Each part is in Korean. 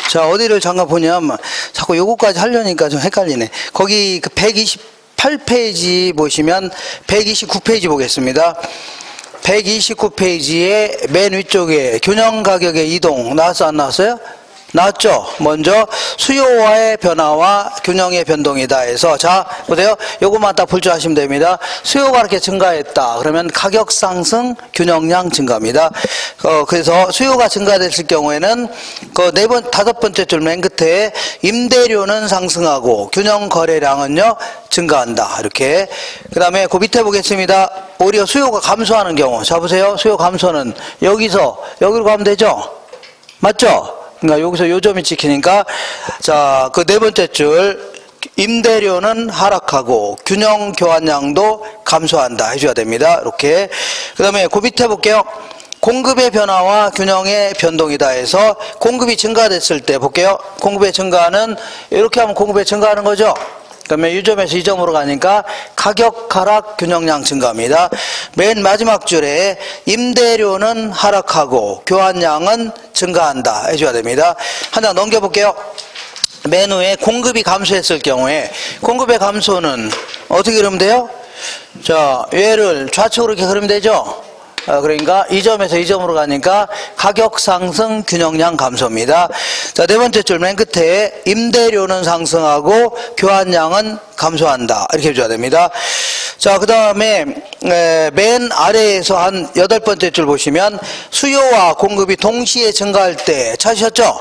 자, 어디를 잠깐 보냐면 자꾸 요거까지 하려니까 좀 헷갈리네. 거기 그 128페이지 보시면 129페이지 보겠습니다. 129페이지의 맨 위쪽에 균형 가격의 이동 나왔어 안 나왔어요? 나왔죠? 먼저 수요와의 변화와 균형의 변동이다 해서, 자 보세요. 요것만 딱 볼 줄 아시면 됩니다. 수요가 이렇게 증가했다 그러면 가격 상승, 균형량 증가입니다. 그래서 수요가 증가됐을 경우에는 그 다섯 번째 줄 맨 끝에 임대료는 상승하고 균형 거래량은요 증가한다. 이렇게. 그 다음에 그 밑에 보겠습니다. 오히려 수요가 감소하는 경우, 자 보세요. 수요 감소는 여기서 여기로 가면 되죠? 맞죠? 그러니까 여기서 요점이 찍히니까, 자, 그 네 번째 줄 임대료는 하락하고 균형 교환량도 감소한다 해줘야 됩니다. 이렇게. 그 다음에 그 밑에 볼게요. 공급의 변화와 균형의 변동이다 해서 공급이 증가됐을 때 볼게요. 공급의 증가는 이렇게 하면 공급의 증가하는 거죠. 그러면 이 점에서 이 점으로 가니까 가격 하락, 균형량 증가입니다. 맨 마지막 줄에 임대료는 하락하고 교환량은 증가한다 해줘야 됩니다. 한 장 넘겨볼게요. 맨 후에 공급이 감소했을 경우에 공급의 감소는 어떻게 그리면 돼요? 자, 얘를 좌측으로 이렇게 그리면 되죠? 그러니까 이 점에서 이 점으로 가니까 가격 상승, 균형량 감소입니다. 자, 네 번째 줄 맨 끝에 임대료는 상승하고 교환량은 감소한다. 이렇게 해줘야 됩니다. 자, 그 다음에 맨 아래에서 한 여덟 번째 줄 보시면 수요와 공급이 동시에 증가할 때 찾으셨죠?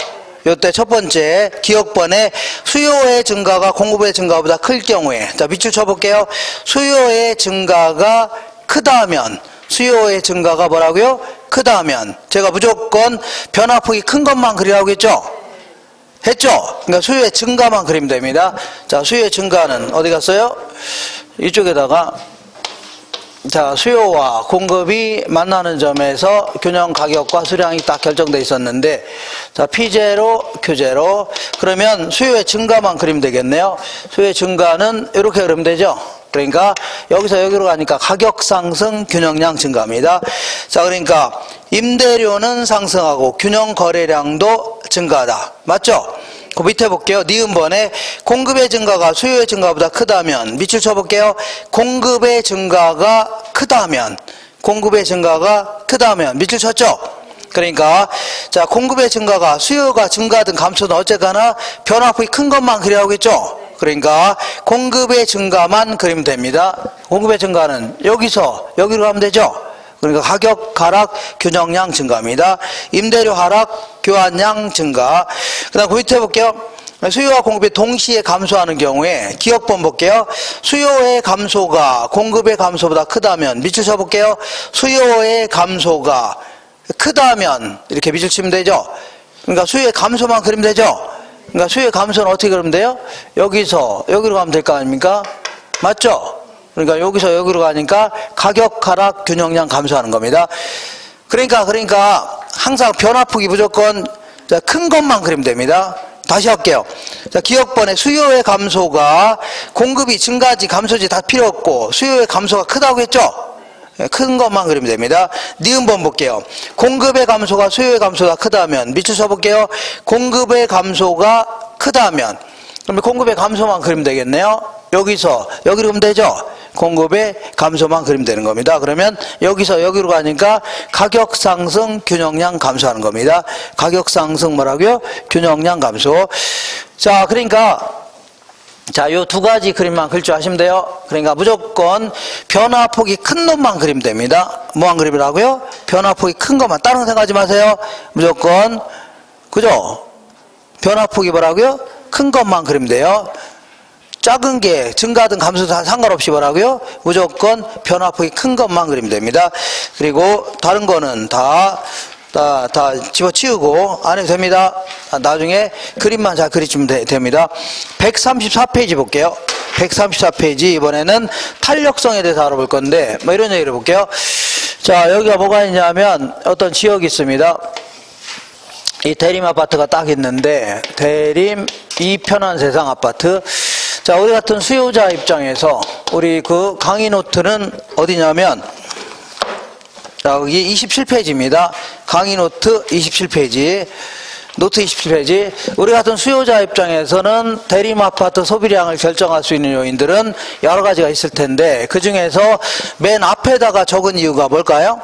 이때 첫 번째 기억번에 수요의 증가가 공급의 증가보다 클 경우에, 자, 밑줄 쳐볼게요. 수요의 증가가 크다면, 수요의 증가가 뭐라고요? 크다면 제가 무조건 변화폭이 큰 것만 그리라고 했죠? 했죠? 그러니까 수요의 증가만 그리면 됩니다. 자, 수요의 증가는 어디 갔어요? 이쪽에다가, 자, 수요와 공급이 만나는 점에서 균형 가격과 수량이 딱 결정되어 있었는데, 자, P0, Q0. 그러면 수요의 증가만 그리면 되겠네요. 수요의 증가는 이렇게 그리면 되죠? 그러니까 여기서 여기로 가니까 가격 상승, 균형량 증가입니다. 자, 그러니까 임대료는 상승하고 균형 거래량도 증가하다. 맞죠? 그 밑에 볼게요. 니은번에 공급의 증가가 수요의 증가보다 크다면, 밑줄 쳐볼게요. 공급의 증가가 크다면, 공급의 증가가 크다면, 밑줄 쳤죠? 그러니까, 자, 공급의 증가가 수요가 증가든 감소든 어쨌거나 변화폭이 큰 것만 그리라고 했죠? 그러니까 공급의 증가만 그리면 됩니다. 공급의 증가는 여기서 여기로 가면 되죠? 그러니까 가격 하락, 균형량 증가입니다. 임대료 하락, 교환량 증가. 그 다음 그 밑에 볼게요. 수요와 공급이 동시에 감소하는 경우에 기억번 볼게요. 수요의 감소가 공급의 감소보다 크다면, 밑줄 쳐볼게요. 수요의 감소가 크다면 이렇게 밑줄 치면 되죠? 그러니까 수요의 감소만 그리면 되죠? 그러니까 수요의 감소는 어떻게 그러면 돼요? 여기서 여기로 가면 될 거 아닙니까? 맞죠? 그러니까 여기서 여기로 가니까 가격 하락, 균형량 감소하는 겁니다. 그러니까 항상 변화폭이 무조건 큰 것만 그리면 됩니다. 다시 할게요. 자, 기억번에 수요의 감소가 공급이 증가지 감소지 다 필요 없고 수요의 감소가 크다고 했죠? 큰 것만 그리면 됩니다. 니은번 볼게요. 공급의 감소가 수요의 감소가 크다면, 밑줄 쳐볼게요. 공급의 감소가 크다면, 그러면 공급의 감소만 그리면 되겠네요. 여기서 여기로 가면 되죠? 공급의 감소만 그리면 되는 겁니다. 그러면 여기서 여기로 가니까 가격 상승, 균형량 감소하는 겁니다. 가격 상승 뭐라고요? 균형량 감소. 자, 그러니까 자, 요 두 가지 그림만 그릴 줄 아시면 돼요. 그러니까 무조건 변화폭이 큰 놈만 그리면 됩니다. 뭐만 그리라고요? 변화폭이 큰 것만. 다른 거 생각하지 마세요. 무조건, 그죠? 변화폭이 뭐라고요? 큰 것만 그리면 돼요. 작은 게 증가든 감소든 상관없이 뭐라고요? 무조건 변화폭이 큰 것만 그리면 됩니다. 그리고 다른 거는 다 집어치우고 안 해도 됩니다. 나중에 그림만 잘 그리시면 됩니다. 134페이지 볼게요. 134페이지 이번에는 탄력성에 대해서 알아볼 건데 뭐 이런 얘기를 볼게요. 자, 여기가 뭐가 있냐면 어떤 지역이 있습니다. 이 대림 아파트가 딱 있는데 대림 이편한 세상 아파트. 자, 우리 같은 수요자 입장에서 우리 그 강의 노트는 어디냐면, 자, 여기 27페이지입니다. 강의 노트 27페이지. 노트 27페이지. 우리 같은 수요자 입장에서는 대림 아파트 소비량을 결정할 수 있는 요인들은 여러 가지가 있을 텐데 그 중에서 맨 앞에다가 적은 이유가 뭘까요?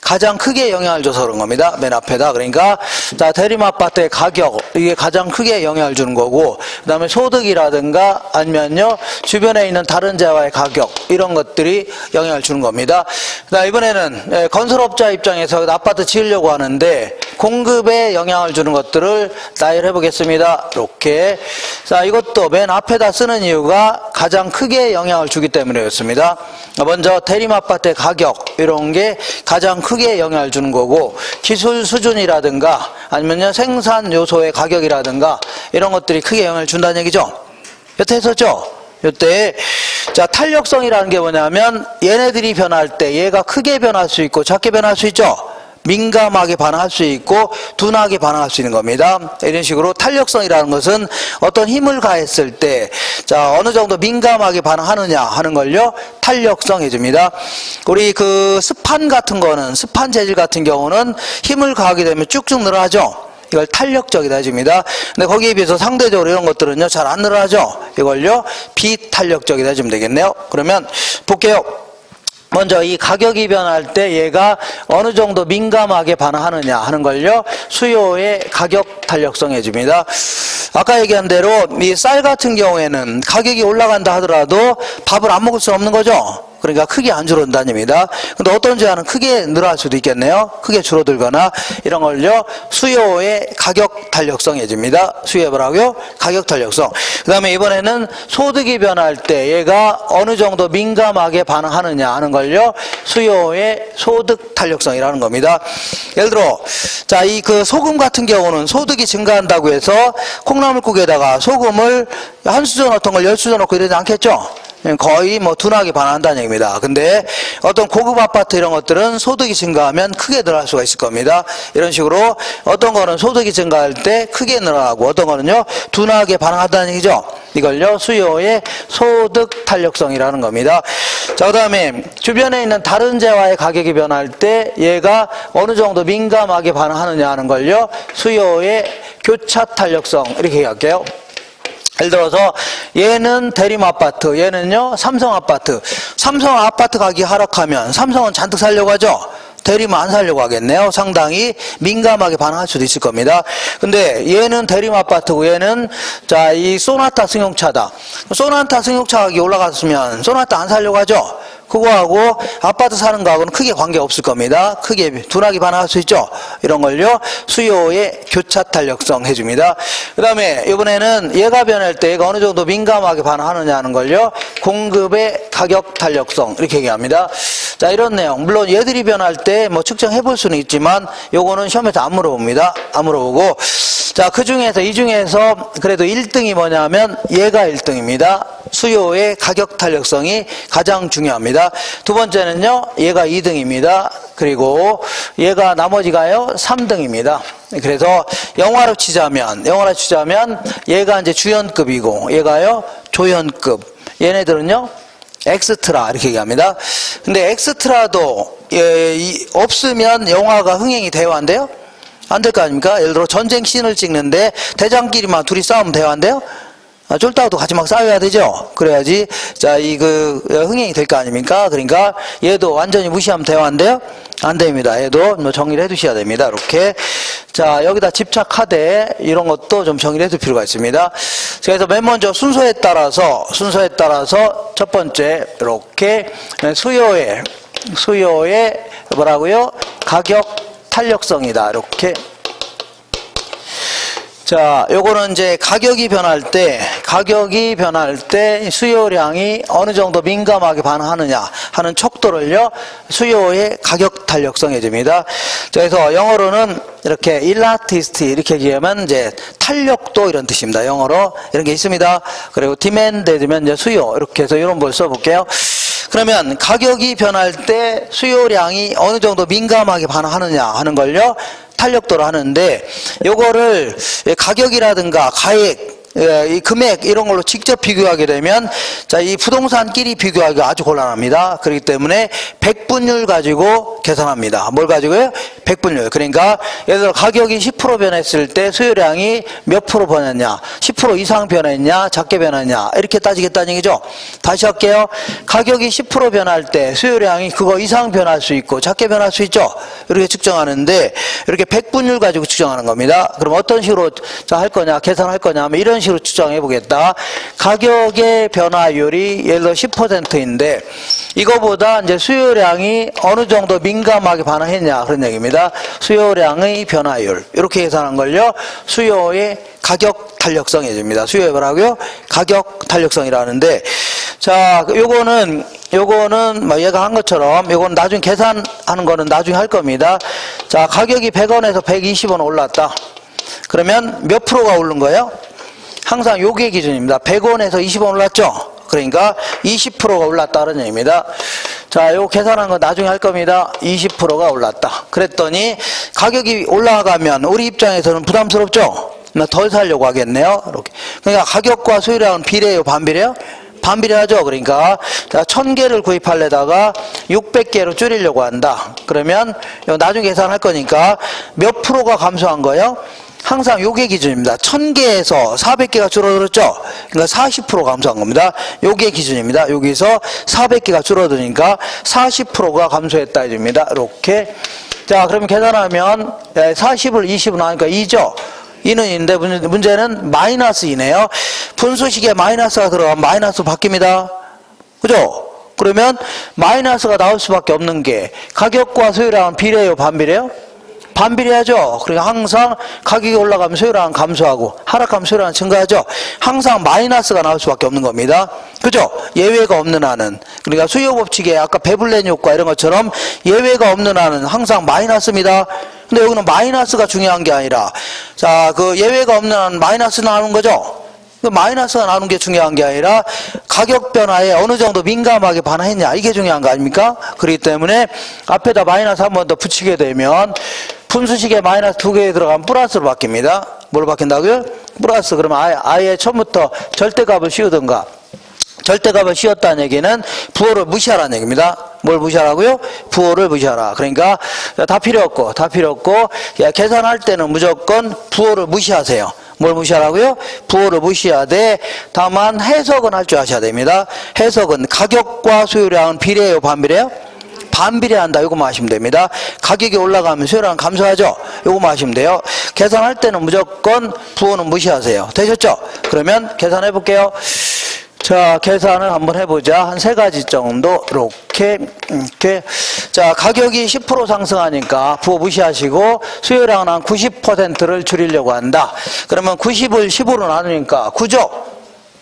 가장 크게 영향을 줘서 그런 겁니다. 맨 앞에다. 그러니까 자, 대림 아파트의 가격, 이게 가장 크게 영향을 주는 거고, 그 다음에 소득이라든가 아니면요 주변에 있는 다른 재화의 가격, 이런 것들이 영향을 주는 겁니다. 그다음 이번에는 건설업자 입장에서 아파트 지으려고 하는데 공급에 영향을 주는 것들을 나열해 보겠습니다. 이렇게. 자, 이것도 맨 앞에다 쓰는 이유가 가장 크게 영향을 주기 때문이었습니다. 먼저 대림 아파트의 가격, 이런 게 가장 크게 영향을 주는 거고, 기술 수준이라든가 아니면요 생산 요소의 가격이라든가 이런 것들이 크게 영향을 준다는 얘기죠. 여태 했었죠? 이때 자, 탄력성이라는 게 뭐냐면 얘네들이 변할 때 얘가 크게 변할 수 있고 작게 변할 수 있죠. 민감하게 반응할 수 있고 둔하게 반응할 수 있는 겁니다. 이런 식으로 탄력성이라는 것은 어떤 힘을 가했을 때 자, 어느 정도 민감하게 반응하느냐 하는 걸요 탄력성 해줍니다. 우리 그 스판 같은 거는, 스판 재질 같은 경우는 힘을 가하게 되면 쭉쭉 늘어나죠. 이걸 탄력적이다 해줍니다. 근데 거기에 비해서 상대적으로 이런 것들은요 잘 안 늘어나죠. 이걸요 비탄력적이다 해주면 되겠네요. 그러면 볼게요. 먼저 이 가격이 변할 때 얘가 어느 정도 민감하게 반응하느냐 하는 걸요 수요의 가격 탄력성 해줍니다. 아까 얘기한 대로 이 쌀 같은 경우에는 가격이 올라간다 하더라도 밥을 안 먹을 수 없는 거죠. 그러니까 크게 안 줄어든다는 얘기입니다. 근데 어떤 재화는 크게 늘어날 수도 있겠네요. 크게 줄어들거나 이런 걸요 수요의 가격 탄력성 해줍니다. 수요의 뭐라고요? 가격 탄력성. 그 다음에 이번에는 소득이 변할 때 얘가 어느 정도 민감하게 반응하느냐 하는 걸요 수요의 소득 탄력성이라는 겁니다. 예를 들어 자, 이 그 소금 같은 경우는 소득이 증가한다고 해서 콩나물국에다가 소금을 한 수저 넣던 걸 10수저 넣고 이러지 않겠죠? 거의 뭐 둔하게 반응한다는 얘기입니다. 근데 어떤 고급 아파트 이런 것들은 소득이 증가하면 크게 늘어날 수가 있을 겁니다. 이런 식으로 어떤 거는 소득이 증가할 때 크게 늘어나고 어떤 거는요 둔하게 반응한다는 얘기죠. 이걸요 수요의 소득 탄력성이라는 겁니다. 자, 그 다음에 주변에 있는 다른 재화의 가격이 변할 때 얘가 어느 정도 민감하게 반응하느냐 하는 걸요 수요의 교차 탄력성, 이렇게 얘기할게요. 예를 들어서 얘는 대림 아파트, 얘는요 삼성 아파트. 삼성 아파트 가격이 하락하면 삼성은 잔뜩 살려고 하죠. 대림은 안 살려고 하겠네요. 상당히 민감하게 반응할 수도 있을 겁니다. 근데 얘는 대림 아파트고 얘는 자, 이 소나타 승용차다. 소나타 승용차 가격이 올라갔으면 소나타 안 살려고 하죠. 그거하고 아파트 사는 거하고는 크게 관계 없을 겁니다. 크게 둔하게 반응할 수 있죠. 이런 걸요 수요의 교차 탄력성 해줍니다. 그 다음에 이번에는 얘가 변할 때 얘가 어느 정도 민감하게 반응하느냐 하는 걸요 공급의 가격 탄력성, 이렇게 얘기합니다. 자, 이런 내용 물론 얘들이 변할 때 뭐 측정해 볼 수는 있지만 요거는 시험에서 안 물어봅니다. 안 물어보고 자, 그 중에서 이 중에서 그래도 1등이 뭐냐면 얘가 1등입니다. 수요의 가격 탄력성이 가장 중요합니다. 두 번째는요 얘가 2등입니다. 그리고 얘가 나머지가요 3등입니다. 그래서 영화로 치자면 얘가 이제 주연급이고 얘가요 조연급, 얘네들은요 엑스트라, 이렇게 얘기합니다. 근데 엑스트라도 없으면 영화가 흥행이 돼야 한대요? 안 될 거 아닙니까? 예를 들어 전쟁 씬을 찍는데 대장끼리만 둘이 싸우면 돼야 한대요? 쫄따구도 같이 막 싸워야 되죠. 그래야지 자, 흥행이 될 거 아닙니까? 그러니까 얘도 완전히 무시하면 돼야 한대요? 안 됩니다. 얘도 뭐 정리를 해 두셔야 됩니다. 이렇게. 자, 여기다 집착하되 이런 것도 좀 정리를 해 둘 필요가 있습니다. 그래서 맨 먼저 순서에 따라서 첫 번째 이렇게 수요의 뭐라고요? 가격 탄력성이다. 이렇게. 자, 요거는 이제 가격이 변할 때 수요량이 어느 정도 민감하게 반응하느냐 하는 척도를요 수요의 가격 탄력성 해줍니다. 그래서 영어로는 이렇게 일라스티시티 이렇게 얘기하면 이제 탄력도 이런 뜻입니다. 영어로 이런 게 있습니다. 그리고 디맨드면 이제 수요, 이렇게 해서 이런 걸 써볼게요. 그러면 가격이 변할 때 수요량이 어느 정도 민감하게 반응하느냐 하는 걸요 탄력도로 하는데, 요거를 가격이라든가 가액, 이 금액 이런 걸로 직접 비교하게 되면 자, 이 부동산끼리 비교하기가 아주 곤란합니다. 그렇기 때문에 백분율 가지고 계산합니다. 뭘 가지고요? 백분율. 그러니까 예를 들어 가격이 10% 변했을 때 수요량이 몇 프로 변했냐, 10% 이상 변했냐, 작게 변했냐 이렇게 따지겠다는 얘기죠. 다시 할게요. 가격이 10% 변할 때 수요량이 그거 이상 변할 수 있고 작게 변할 수 있죠. 이렇게 측정하는데 이렇게 백분율 가지고 측정하는 겁니다. 그럼 어떤 식으로 자, 할 거냐, 계산할 거냐 하면 이런 식으로 측정해 보겠다. 가격의 변화율이 예를 들어 10%인데 이거보다 이제 수요량이 어느 정도 민감하게 반응했냐 그런 얘기입니다. 수요량의 변화율 이렇게 계산한 걸요. 수요의 가격 탄력성이줍니다. 수요의 뭐라고요? 가격 탄력성이라는데 자, 요거는 뭐 얘가 한 것처럼 요건 나중에 계산하는 거는 나중에 할 겁니다. 자, 가격이 100원에서 120원 올랐다. 그러면 몇 프로가 오른 거예요? 항상 요게 기준입니다. 100원에서 20원 올랐죠? 그러니까 20%가 올랐다는 얘기입니다. 자, 요거 계산한 건 나중에 할 겁니다. 20%가 올랐다. 그랬더니 가격이 올라가면 우리 입장에서는 부담스럽죠? 덜 살려고 하겠네요. 이렇게. 그러니까 가격과 수요량은 비례해요? 반비례요? 반비례하죠. 그러니까 1000개를 구입하려다가 600개로 줄이려고 한다. 그러면 나중에 계산할 거니까 몇 프로가 감소한 거예요? 항상 요게 기준입니다. 1000개에서 400개가 줄어들었죠? 그러니까 40% 감소한 겁니다. 요게 기준입니다. 여기서 400개가 줄어드니까 40%가 감소했다 해줍니다. 이렇게. 자, 그러면 계산하면 40을 20을 나니까 2죠? 2는 2인데 문제는 마이너스 2네요. 분수식에 마이너스가 들어가면 마이너스로 바뀝니다. 그죠? 그러면 마이너스가 나올 수밖에 없는 게 가격과 수요량은 비례해요? 반비례요? 반비례하죠. 그러니까 항상 가격이 올라가면 수요량은 감소하고 하락하면 수요량은 증가하죠. 항상 마이너스가 나올 수밖에 없는 겁니다. 그죠? 예외가 없는 한은. 그러니까 수요 법칙에 아까 베블렌 효과 이런 것처럼 예외가 없는 한은 항상 마이너스입니다. 근데 여기는 마이너스가 중요한 게 아니라 자, 그 예외가 없는 한은 마이너스 나오는 거죠. 마이너스가 나오는 게 중요한 게 아니라 가격 변화에 어느 정도 민감하게 반응했냐 이게 중요한 거 아닙니까? 그렇기 때문에 앞에다 마이너스 한 번 더 붙이게 되면 분수식에 마이너스 2개 들어가면 플러스로 바뀝니다. 뭘로 바뀐다고요? 플러스. 그러면 아예 처음부터 절대값을 씌우든가. 절대값을 씌웠다는 얘기는 부호를 무시하라는 얘기입니다. 뭘 무시하라고요? 부호를 무시하라. 그러니까 다 필요 없고 계산할 때는 무조건 부호를 무시하세요. 뭘 무시하라고요? 부호를 무시하되 다만 해석은 할 줄 아셔야 됩니다. 해석은 가격과 수요량은 비례해요? 반비례해요? 반비례한다. 요거만 하시면 됩니다. 가격이 올라가면 수요량은 감소하죠? 요거만 하시면 돼요. 계산할 때는 무조건 부호는 무시하세요. 되셨죠? 그러면 계산해 볼게요. 자, 계산을 한번 해보자. 한 3가지 정도 이렇게 자, 가격이 10% 상승하니까 부호 무시하시고 수요량은 한 90%를 줄이려고 한다. 그러면 90을 10으로 나누니까 9죠?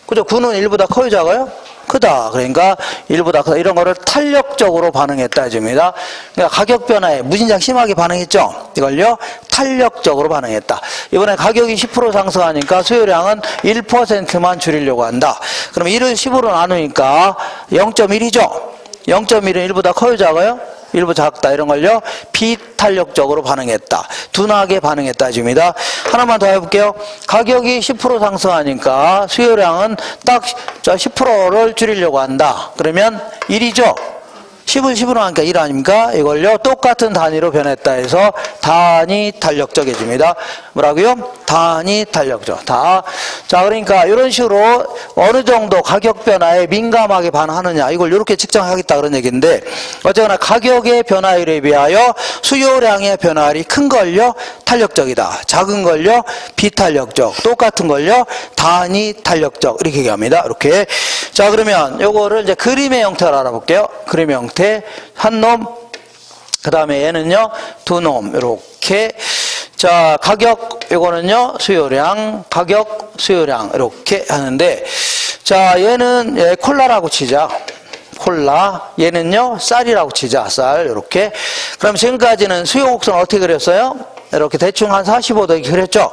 그죠? 9는 1보다 커요? 작아요? 크다. 그러니까 1보다 크다. 이런 거를 탄력적으로 반응했다 해줍니다. 그러니까 가격 변화에 무진장 심하게 반응했죠? 이걸요? 탄력적으로 반응했다. 이번에 가격이 10% 상승하니까 수요량은 1%만 줄이려고 한다. 그럼 1을 10으로 나누니까 0.1이죠? 0.1은 1보다 커요? 작아요? 1보 작다. 이런 걸요? 비탄력적으로 반응했다. 둔하게 반응했다 해줍니다. 하나만 더 해볼게요. 가격이 10% 상승하니까 수요량은 딱 10%를 줄이려고 한다. 그러면 1이죠? 10을 10으로 하니까 1 아닙니까? 이걸요, 똑같은 단위로 변했다 해서 단위 탄력적 해줍니다. 뭐라고요? 단위 탄력적. 자, 그러니까 이런 식으로 어느 정도 가격 변화에 민감하게 반응하느냐, 이걸 이렇게 측정하겠다 그런 얘기인데, 어쨌거나 가격의 변화율에 비하여 수요량의 변화율이 큰 걸요, 탄력적이다. 작은 걸요, 비탄력적. 똑같은 걸요, 단위 탄력적. 이렇게 얘기합니다. 이렇게. 자, 그러면 요거를 이제 그림의 형태로 알아볼게요. 그림의 형태. 한 놈, 그 다음에 얘는요, 두 놈, 이렇게. 자, 가격, 요거는요, 수요량, 가격, 수요량, 이렇게 하는데, 자, 얘는 콜라라고 치자. 콜라. 얘는요, 쌀이라고 치자. 쌀, 이렇게. 그럼 지금까지는 수요 곡선 어떻게 그렸어요? 이렇게 대충 한 45도 이렇게 그렸죠?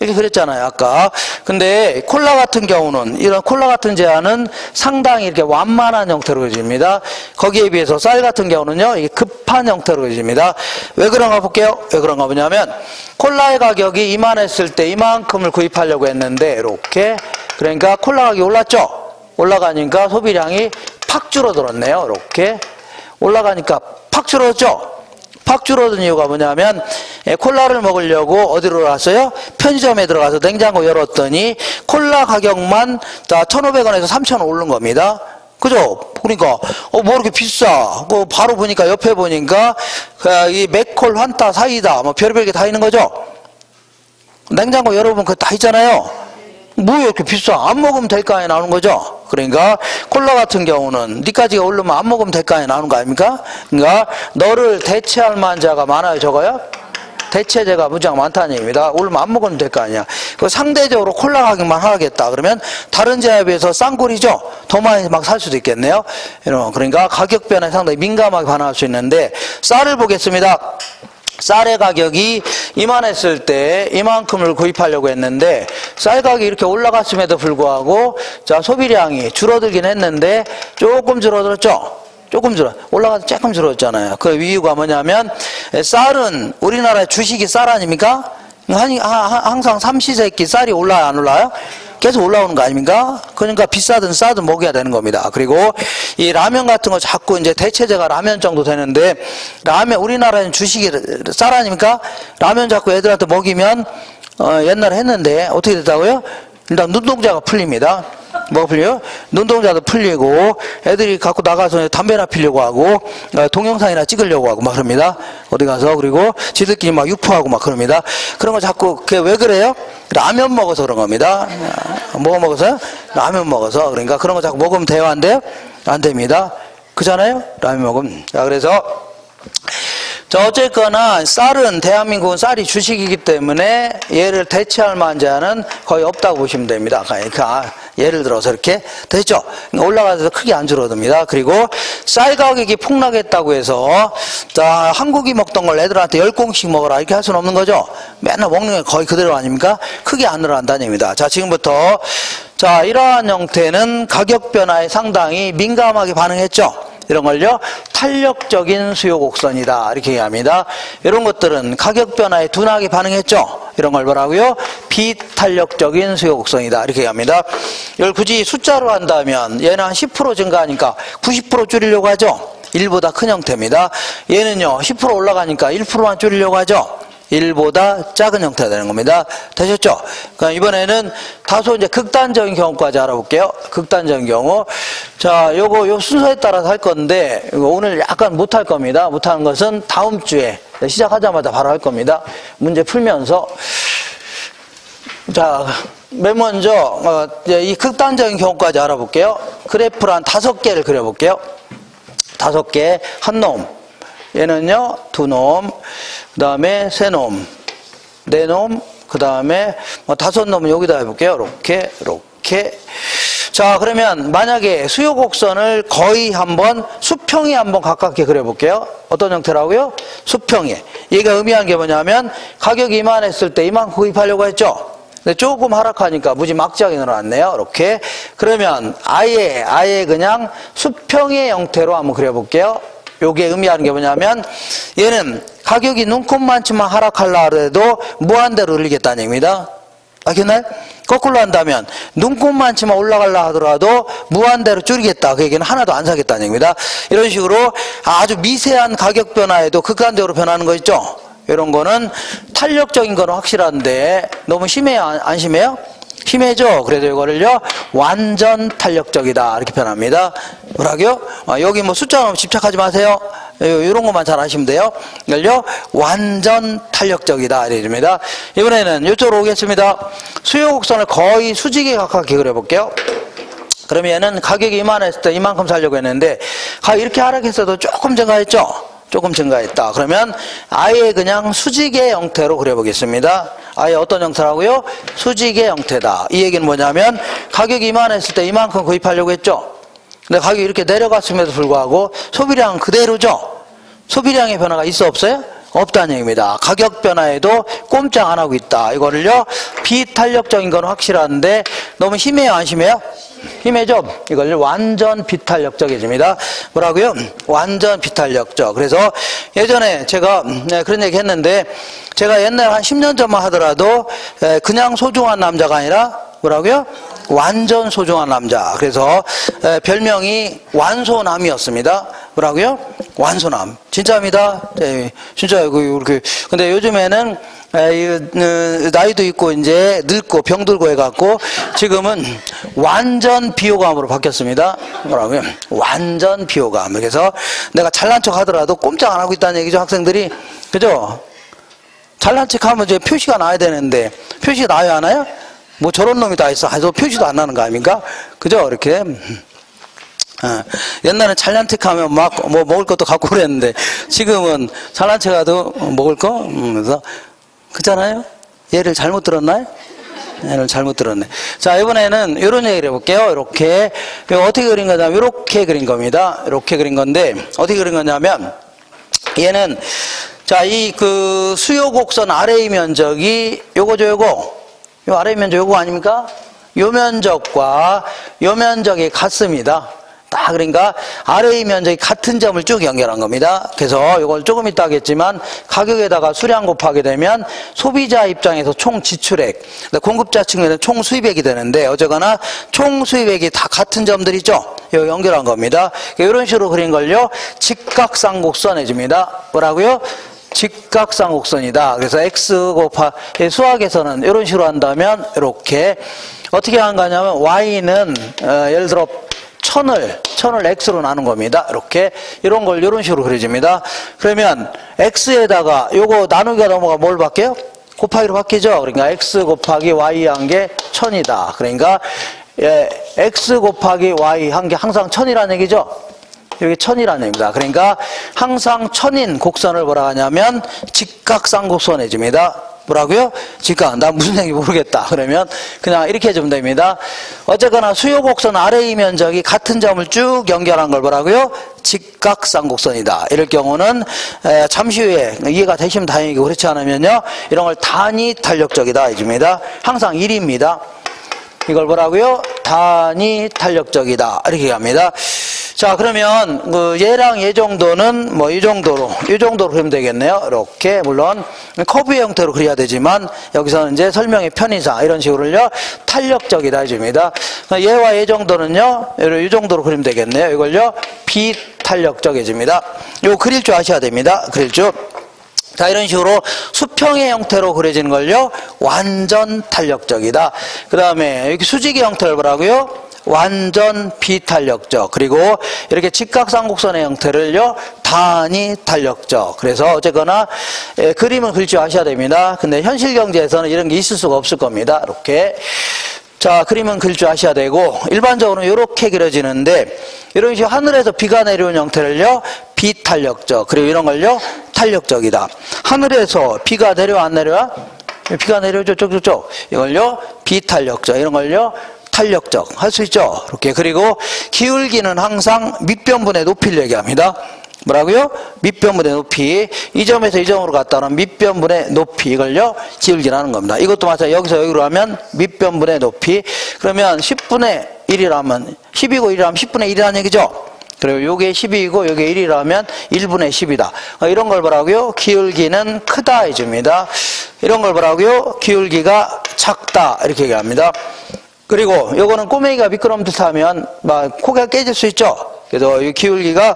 이렇게 그랬잖아요, 아까. 근데 콜라 같은 경우는, 이런 콜라 같은 제한은 상당히 이렇게 완만한 형태로 그려집니다. 거기에 비해서 쌀 같은 경우는요, 이게 굴판 형태로 그려집니다. 왜 그런가 볼게요. 왜 그런가 보냐면 콜라의 가격이 이만했을 때 이만큼을 구입하려고 했는데 이렇게 그러니까 콜라 가격이 올랐죠. 올라가니까 소비량이 팍 줄어들었네요. 이렇게 올라가니까 팍 줄어들었죠. 팍 줄어든 이유가 뭐냐면 콜라를 먹으려고 어디로 갔어요? 편의점에 들어가서 냉장고 열었더니 콜라 가격만 1,500원에서 3,000원 오른 겁니다. 그죠? 그러니까 뭐 이렇게 비싸? 뭐 바로 보니까 옆에 보니까 이 맥콜, 환타, 사이다 뭐 별의별 게 다 있는 거죠. 냉장고 열어보면 그거 다 있잖아요. 뭐 이렇게 비싸? 안 먹으면 될 거 아니야 나오는 거죠. 그러니까 콜라 같은 경우는 니까지가 오르면 안 먹으면 될 거 아니야 나오는 거 아닙니까? 그러니까 너를 대체할 만한 자가 많아요 적어요? 대체제가 무지하게 많다는 얘기입니다. 오르면 안 먹으면 될 거 아니야. 그 상대적으로 콜라 가격만 하겠다 그러면 다른 제에 비해서 싼 꼴이죠. 더 많이 막 살 수도 있겠네요. 그러니까 가격 변화에 상당히 민감하게 반응할 수 있는데 쌀을 보겠습니다. 쌀의 가격이 이만했을 때 이만큼을 구입하려고 했는데 쌀 가격이 이렇게 올라갔음에도 불구하고 자 소비량이 줄어들긴 했는데 조금 줄어들었죠. 조금 올라가서 조금 줄어들었잖아요. 그 이유가 뭐냐면 쌀은 우리나라의 주식이 쌀 아닙니까? 항상 삼시세끼 쌀이 올라요 안 올라요? 계속 올라오는 거 아닙니까? 그러니까 비싸든 싸든 먹여야 되는 겁니다. 그리고 이 라면 같은 거 자꾸 이제 대체제가 라면 정도 되는데 라면 우리나라는 주식이 쌀 아닙니까? 라면 자꾸 애들한테 먹이면 옛날에 했는데 어떻게 됐다고요? 일단 눈동자가 풀립니다. 뭐가 풀려요? 눈동자도 풀리고 애들이 갖고 나가서 담배나 피려고 하고 동영상이나 찍으려고 하고 막 그럽니다. 어디 가서 그리고 지들끼리 막 유포하고 막 그럽니다. 그런 거 자꾸 그게 왜 그래요? 라면 먹어서 그런 겁니다. 뭐 먹어서요? 라면 먹어서. 그러니까 그런 거 자꾸 먹으면 돼요? 안 돼요? 안 됩니다. 그잖아요? 라면 먹으면. 자, 그래서 자, 어쨌거나 쌀은 대한민국은 쌀이 주식이기 때문에 얘를 대체할 만한 자는 거의 없다고 보시면 됩니다. 그러니까 예를 들어서 이렇게 됐죠? 올라가서 크게 안 줄어듭니다. 그리고 쌀 가격이 폭락했다고 해서 자, 한국이 먹던 걸 애들한테 10공씩 먹어라 이렇게 할 수는 없는 거죠. 맨날 먹는 게 거의 그대로 아닙니까? 크게 안 늘어난다는 얘기입니다. 자, 지금부터 자, 이러한 형태는 가격 변화에 상당히 민감하게 반응했죠. 이런 걸요 탄력적인 수요 곡선이다 이렇게 얘기합니다. 이런 것들은 가격 변화에 둔하게 반응했죠. 이런 걸 뭐라고요? 비탄력적인 수요 곡선이다 이렇게 얘기합니다. 이걸 굳이 숫자로 한다면 얘는 한 10% 증가하니까 90% 줄이려고 하죠. 1보다 큰 형태입니다. 얘는요 10% 올라가니까 1%만 줄이려고 하죠. 1보다 작은 형태가 되는 겁니다. 되셨죠? 그럼 이번에는 다소 이제 극단적인 경우까지 알아볼게요. 극단적인 경우. 자, 요 순서에 따라서 할 건데, 오늘 약간 못할 겁니다. 못하는 것은 다음 주에 시작하자마자 바로 할 겁니다. 문제 풀면서. 자, 맨 먼저, 이 극단적인 경우까지 알아볼게요. 그래프를 한 5개를 그려볼게요. 5개, 한 놈. 얘는요, 2놈, 그 다음에 3놈, 4놈, 그 다음에 5놈은 여기다 해볼게요. 이렇게. 자, 그러면 만약에 수요 곡선을 거의 한번 수평에 한번 가깝게 그려볼게요. 어떤 형태라고요? 수평에. 얘가 의미한 게 뭐냐면 가격이 이만했을 때 이만큼 구입하려고 했죠. 근데 조금 하락하니까 무지막지하게 늘어났네요. 이렇게. 그러면 아예 그냥 수평의 형태로 한번 그려볼게요. 요게 의미하는 게 뭐냐면 얘는 가격이 눈곱만치만 하락하려고 해도 무한대로 올리겠다는 얘기입니다. 알겠나요? 거꾸로 한다면 눈곱만치만 올라가려 하더라도 무한대로 줄이겠다. 그 얘기는 하나도 안 사겠다는 얘기입니다. 이런 식으로 아주 미세한 가격 변화에도 극단적으로 변하는 거 있죠. 이런 거는 탄력적인 거는 확실한데 너무 심해요? 안 심해요? 심해죠? 그래서 이거를요 완전 탄력적이다 이렇게 표현합니다. 뭐라고요? 여기 뭐 숫자 넣으면 집착하지 마세요. 이런 것만 잘 아시면 돼요. 이걸요 완전 탄력적이다 이렇습니다. 이번에는 이쪽으로 오겠습니다. 수요 곡선을 거의 수직에 가깝게 그려볼게요. 그러면 얘는 가격이 이만했을 때 이만큼 살려고 했는데 이렇게 하락했어도 조금 증가했죠? 조금 증가했다. 그러면 아예 그냥 수직의 형태로 그려보겠습니다. 아예 어떤 형태라고요? 수직의 형태다. 이 얘기는 뭐냐면 가격이 이만했을 때 이만큼 구입하려고 했죠. 근데 가격이 이렇게 내려갔음에도 불구하고 소비량은 그대로죠. 소비량의 변화가 있어 없어요? 없다는 얘기입니다. 가격 변화에도 꼼짝 안 하고 있다. 이거를요 비탄력적인 건 확실한데 너무 심해요 안 심해요? 힘의 점, 이걸 완전 비탄력적이집니다. 뭐라고요? 완전 비탄력적. 그래서 예전에 제가 그런 얘기 했는데, 제가 옛날 한 10년 전만 하더라도 그냥 소중한 남자가 아니라 뭐라고요? 완전 소중한 남자. 그래서 별명이 완소남이었습니다. 뭐라고요? 완소남. 진짜입니다. 진짜요. 근데 요즘에는 나이도 있고 이제 늙고 병들고 해갖고 지금은 완전 비호감으로 바뀌었습니다. 뭐라고요? 완전 비호감. 그래서 내가 잘난 척 하더라도 꼼짝 안 하고 있다는 얘기죠. 학생들이. 그죠? 잘난 척 하면 이제 표시가 나야 되는데 표시 나야 하나요? 뭐 저런 놈이 다 있어. 해서 표시도 안 나는 거 아닙니까? 그죠? 이렇게. 옛날엔 잘난 척하면 막 뭐 먹을 것도 갖고 그랬는데 지금은 잘난 척해도 먹을 거? 그래서 그렇잖아요? 얘를 잘못 들었나요? 얘를 잘못 들었네. 자, 이번에는 이런 얘기를 해볼게요. 이렇게. 어떻게 그린 거냐면 이렇게 그린 겁니다. 이렇게 그린 건데 어떻게 그린 거냐면 얘는 자, 이 그 수요 곡선 아래의 면적이 요거죠, 요거. 요 아래의 면적 요거 아닙니까? 요 면적과 요 면적이 같습니다. 딱 그러니까 아래의 면적이 같은 점을 쭉 연결한 겁니다. 그래서 이걸 조금 이따 하겠지만 가격에다가 수량 곱하게 되면 소비자 입장에서 총 지출액, 공급자 측면에서 총 수입액이 되는데 어쨌거나 총 수입액이 다 같은 점들이죠. 이거 연결한 겁니다. 이런 식으로 그린 걸요 직각쌍곡선 해줍니다. 뭐라고요? 직각쌍곡선이다. 그래서 x 곱하기 수학에서는 이런 식으로 한다면 이렇게 어떻게 한 거냐면 y는 예를 들어 1000을 x로 나눈 겁니다. 이렇게 이런 걸 이런 식으로 그려집니다. 그러면 x에다가 요거 나누기가 넘어가 뭘 바뀌어요? 곱하기로 바뀌죠. 그러니까 x 곱하기 y 한 게 1000이다. 그러니까 x 곱하기 y 한 게 항상 1000이라는 얘기죠. 여기 1000이라는 얘기입니다. 그러니까 항상 1000인 곡선을 뭐라 하냐면 직각쌍곡선 해줍니다. 뭐라고요? 직각. 나 무슨 얘기인지 모르겠다. 그러면 그냥 이렇게 해주면 됩니다. 어쨌거나 수요곡선 아래의 면적이 같은 점을 쭉 연결한 걸 뭐라고요? 직각쌍곡선이다. 이럴 경우는 잠시 후에 이해가 되시면 다행이고 그렇지 않으면요 이런 걸 단위 탄력적이다 해줍니다. 항상 1입니다. 이걸 뭐라고요? 단위 탄력적이다. 이렇게 합니다. 자, 그러면 얘랑 얘 정도는 뭐 이 정도로 그리면 되겠네요. 이렇게 물론 커브의 형태로 그려야 되지만 여기서는 이제 설명의 편의상 이런 식으로요 탄력적이다 해줍니다. 얘와 얘 정도는요 이 정도로 그리면 되겠네요. 이걸요 비탄력적 해줍니다. 이거 그릴 줄 아셔야 됩니다. 그릴 줄. 자, 이런 식으로 수평의 형태로 그려지는 걸요 완전 탄력적이다. 그 다음에 이렇게 수직의 형태를 뭐라고요? 완전 비탄력적. 그리고 이렇게 직각쌍곡선의 형태를요 단위 탄력적. 그래서 어쨌거나 그림을 그릴 줄 아셔야 됩니다. 근데 현실 경제에서는 이런 게 있을 수가 없을 겁니다. 이렇게. 자, 그림은 그릴 줄 아셔야 되고 일반적으로 이렇게 그려지는데 이런 식으로 하늘에서 비가 내려온 형태를요 비탄력적. 그리고 이런 걸요 탄력적이다. 하늘에서 비가 내려와 안 내려와? 비가 내려오죠. 쪽쪽쪽. 이걸요 비탄력적. 이런 걸요 탄력적 할 수 있죠. 이렇게. 그리고 기울기는 항상 밑변분의 높이를 얘기합니다. 뭐라고요? 밑변분의 높이. 이 점에서 이 점으로 갔다는 밑변분의 높이. 이걸요 기울기라는 겁니다. 이것도 마찬가지로 여기서 여기로 하면 밑변분의 높이. 그러면 10분의 1이라면 10이고 1이라면 10분의 1이라는 얘기죠. 그리고 요게 10이고 요게 1이라면 1분의 10이다. 이런 걸 뭐라고요? 기울기는 크다 해줍니다. 이런 걸 뭐라고요? 기울기가 작다 이렇게 얘기합니다. 그리고 요거는 꼬맹이가 미끄럼틀 타면 막 코가 깨질 수 있죠. 그래서 이 기울기가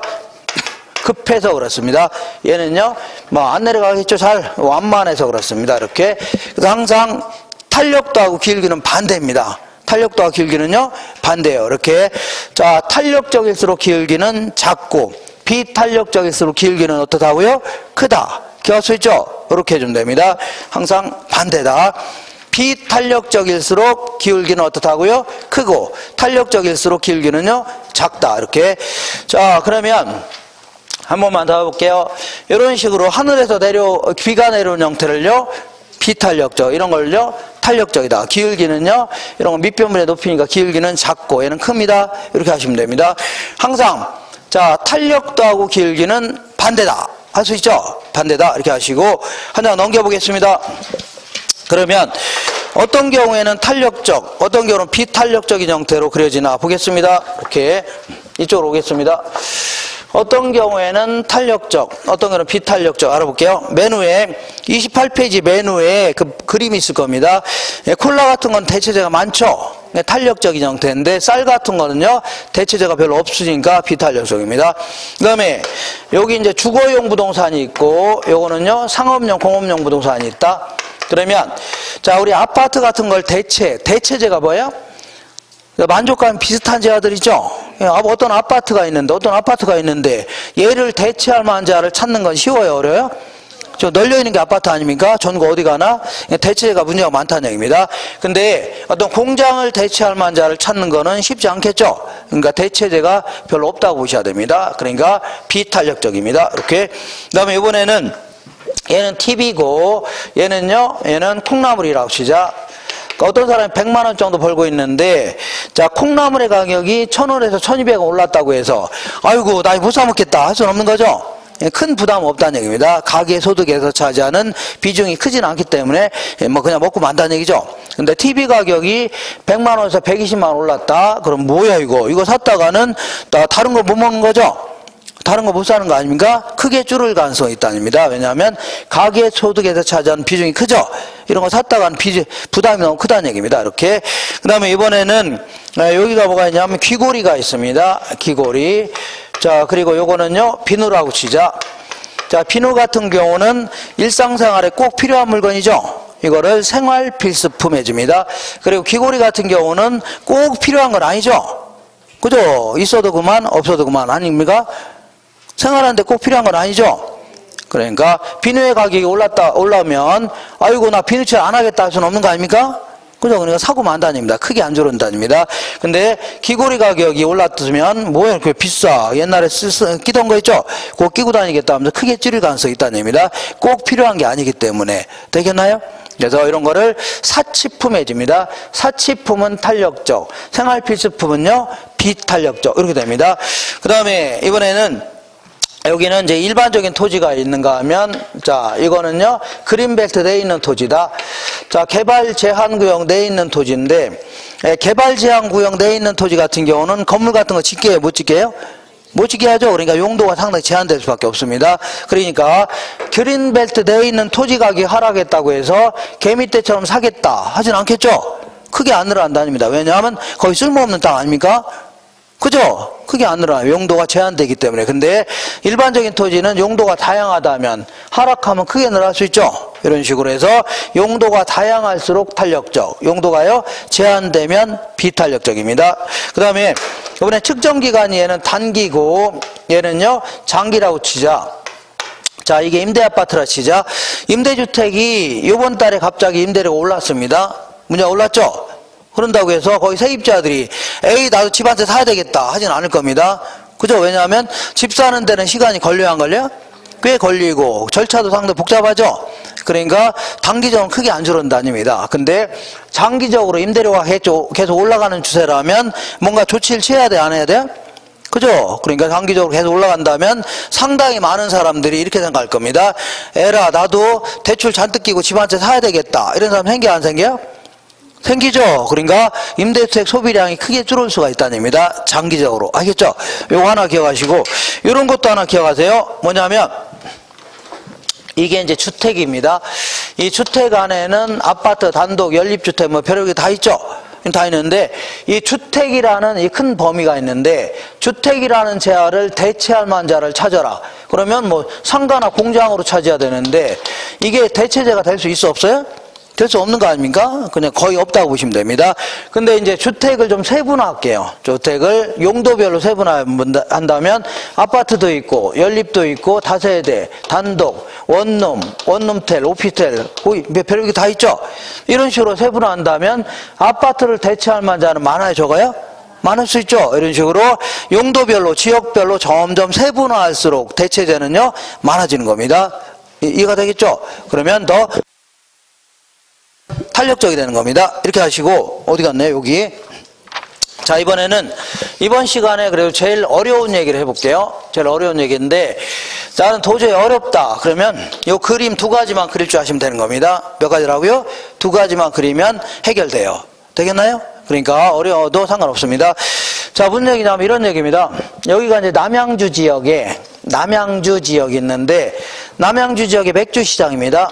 급해서 그렇습니다. 얘는요 뭐 안 내려가겠죠. 잘 완만해서 그렇습니다. 이렇게. 그래서 항상 탄력도하고 기울기는 반대입니다. 탄력도와 기울기는요 반대예요. 이렇게. 자, 탄력적일수록 기울기는 작고 비탄력적일수록 기울기는 어떻다고요? 크다. 기억할 수 있죠? 이렇게 해주면 됩니다. 항상 반대다. 비탄력적일수록 기울기는 어떻다고요? 크고 탄력적일수록 기울기는요 작다. 이렇게. 자, 그러면 한 번만 더 해볼게요. 이런 식으로 하늘에서 비가 내려온 형태를요 비탄력적. 이런 걸요 탄력적이다. 기울기는요 이런 거 밑변분의 높이니까 기울기는 작고 얘는 큽니다. 이렇게 하시면 됩니다. 항상 자 탄력도하고 기울기는 반대다. 할 수 있죠? 반대다. 이렇게 하시고 한 장 넘겨보겠습니다. 그러면 어떤 경우에는 탄력적, 어떤 경우는 비탄력적인 형태로 그려지나 보겠습니다. 이렇게 이쪽으로 오겠습니다. 어떤 경우에는 탄력적, 어떤 경우는 비탄력적 알아볼게요. 메뉴에 28페이지 메뉴에 그 그림이 있을 겁니다. 콜라 같은 건 대체제가 많죠. 탄력적인 형태인데 쌀 같은 거는요 대체제가 별로 없으니까 비탄력적입니다. 그 다음에 여기 이제 주거용 부동산이 있고 요거는요 상업용 공업용 부동산이 있다. 그러면 자 우리 아파트 같은 걸 대체제가 뭐예요? 만족감 비슷한 제아들이죠. 어떤 아파트가 있는데 얘를 대체할 만한 제아를 찾는 건 쉬워요, 어려워요? 저 널려있는 게 아파트 아닙니까? 전국 어디 가나? 대체제가 문제가 많다는 얘기입니다. 근데 어떤 공장을 대체할 만한 자를 찾는 거는 쉽지 않겠죠? 그러니까 대체제가 별로 없다고 보셔야 됩니다. 그러니까 비탄력적입니다. 이렇게. 그 다음에 이번에는 얘는 TV고 얘는 콩나물이라고 치자. 어떤 사람이 100만 원 정도 벌고 있는데 자 콩나물의 가격이 1,000원에서 1,200원 올랐다고 해서 아이고 나 못 사 먹겠다 할 수는 없는 거죠. 큰 부담 없다는 얘기입니다. 가계 소득에서 차지하는 비중이 크진 않기 때문에 뭐 그냥 먹고 만다는 얘기죠. 근데 TV 가격이 100만 원에서 120만 원 올랐다. 그럼 뭐야 이거 샀다가는 다른 거 못 먹는 거죠. 다른 거 못 사는 거 아닙니까? 크게 줄을 가능성이 있다는 얘기입니다. 왜냐하면 가계 소득에서 차지하는 비중이 크죠. 이런 거 샀다가는 부담이 너무 크다는 얘기입니다. 이렇게. 그 다음에 이번에는 여기가 뭐가 있냐면 귀고리가 있습니다. 귀고리. 자 그리고 요거는요 비누라고 치자. 자 비누 같은 경우는 일상생활에 꼭 필요한 물건이죠. 이거를 생활필수품 해줍니다. 그리고 귀고리 같은 경우는 꼭 필요한 건 아니죠. 그죠? 있어도 그만 없어도 그만 아닙니까? 생활하는데 꼭 필요한 건 아니죠. 그러니까 비누의 가격이 올라오면 아이고 나 비누칠 안 하겠다 할 수는 없는 거 아닙니까? 그죠? 그러니까 사고 만다는 얘기입니다. 크게 안 줄어든다는 얘기입니다. 근데 귀고리 가격이 올랐으면 뭐야 이렇게 비싸. 옛날에 끼던 거 있죠? 그거 끼고 다니겠다 하면서 크게 줄일 가능성이 있다는 얘기입니다. 꼭 필요한 게 아니기 때문에. 되겠나요? 그래서 이런 거를 사치품 해줍니다. 사치품은 탄력적, 생활필수품은요 비탄력적 이렇게 됩니다. 그 다음에 이번에는 여기는 이제 일반적인 토지가 있는가 하면 자 이거는요 그린벨트 내에 있는 토지다. 자 개발 제한 구역 내에 있는 토지인데 개발 제한 구역 내에 있는 토지 같은 경우는 건물 같은 거 짓게 못 짓게요? 못 짓게 하죠. 그러니까 용도가 상당히 제한될 수밖에 없습니다. 그러니까 그린벨트 내에 있는 토지 가격이 하락했다고 해서 개미 때처럼 사겠다 하진 않겠죠. 크게 안 늘어난다입니다. 왜냐하면 거의 쓸모없는 땅 아닙니까? 그죠? 크게 안 늘어나요. 용도가 제한되기 때문에. 근데 일반적인 토지는 용도가 다양하다면 하락하면 크게 늘어날 수 있죠. 이런 식으로 해서 용도가 다양할수록 탄력적, 용도가요 제한되면 비탄력적입니다. 그 다음에 이번에 측정기간이 얘는 단기고 얘는요 장기라고 치자. 자 이게 임대아파트라 치자. 임대주택이 이번 달에 갑자기 임대료가 올랐습니다. 문제가 올랐죠? 그런다고 해서 거기 세입자들이 에이 나도 집 한 채 사야 되겠다 하진 않을 겁니다. 그죠? 왜냐하면 집 사는 데는 시간이 걸려야 안 걸려요? 꽤 걸리고 절차도 상당히 복잡하죠? 그러니까 단기적으로 크게 안 줄어든다입니다. 근데 장기적으로 임대료가 계속 올라가는 추세라면 뭔가 조치를 취해야 돼, 안 해야 돼요? 그죠? 그러니까 장기적으로 계속 올라간다면 상당히 많은 사람들이 이렇게 생각할 겁니다. 에라 나도 대출 잔뜩 끼고 집 한 채 사야 되겠다. 이런 사람 생겨 안 생겨요? 생기죠. 그러니까 임대주택 소비량이 크게 줄을 수가 있다는 얘기입니다. 장기적으로. 알겠죠? 요거 하나 기억하시고 이런 것도 하나 기억하세요. 뭐냐면 이게 이제 주택입니다. 이 주택 안에는 아파트, 단독, 연립주택 뭐 별의별 다 있죠. 다 있는데 이 주택이라는 이 큰 범위가 있는데 주택이라는 제한을 대체할 만한 자를 찾아라. 그러면 뭐 상가나 공장으로 찾아야 되는데 이게 대체제가 될 수 있어 없어요? 될 수 없는 거 아닙니까? 그냥 거의 없다고 보시면 됩니다. 근데 이제 주택을 좀 세분화할게요. 주택을 용도별로 세분화한다면 아파트도 있고 연립도 있고 다세대, 단독, 원룸텔, 오피스텔 별게 다 있죠. 이런 식으로 세분화한다면 아파트를 대체할 만한 자는 많아요, 적어요? 많을 수 있죠. 이런 식으로 용도별로, 지역별로 점점 세분화할수록 대체제는요 많아지는 겁니다. 이해가 되겠죠? 그러면 더 탄력적이 되는 겁니다. 이렇게 하시고 어디 갔나요? 여기 자, 이번 시간에 그래도 제일 어려운 얘기를 해볼게요. 제일 어려운 얘기인데, 나는 도저히 어렵다. 그러면 요 그림 두 가지만 그릴 줄 아시면 되는 겁니다. 몇 가지라고요? 두 가지만 그리면 해결돼요. 되겠나요? 그러니까 어려워도 상관없습니다. 자, 무슨 얘기냐면 이런 얘기입니다. 여기가 이제 남양주 지역이 있는데, 남양주 지역의 맥주시장입니다.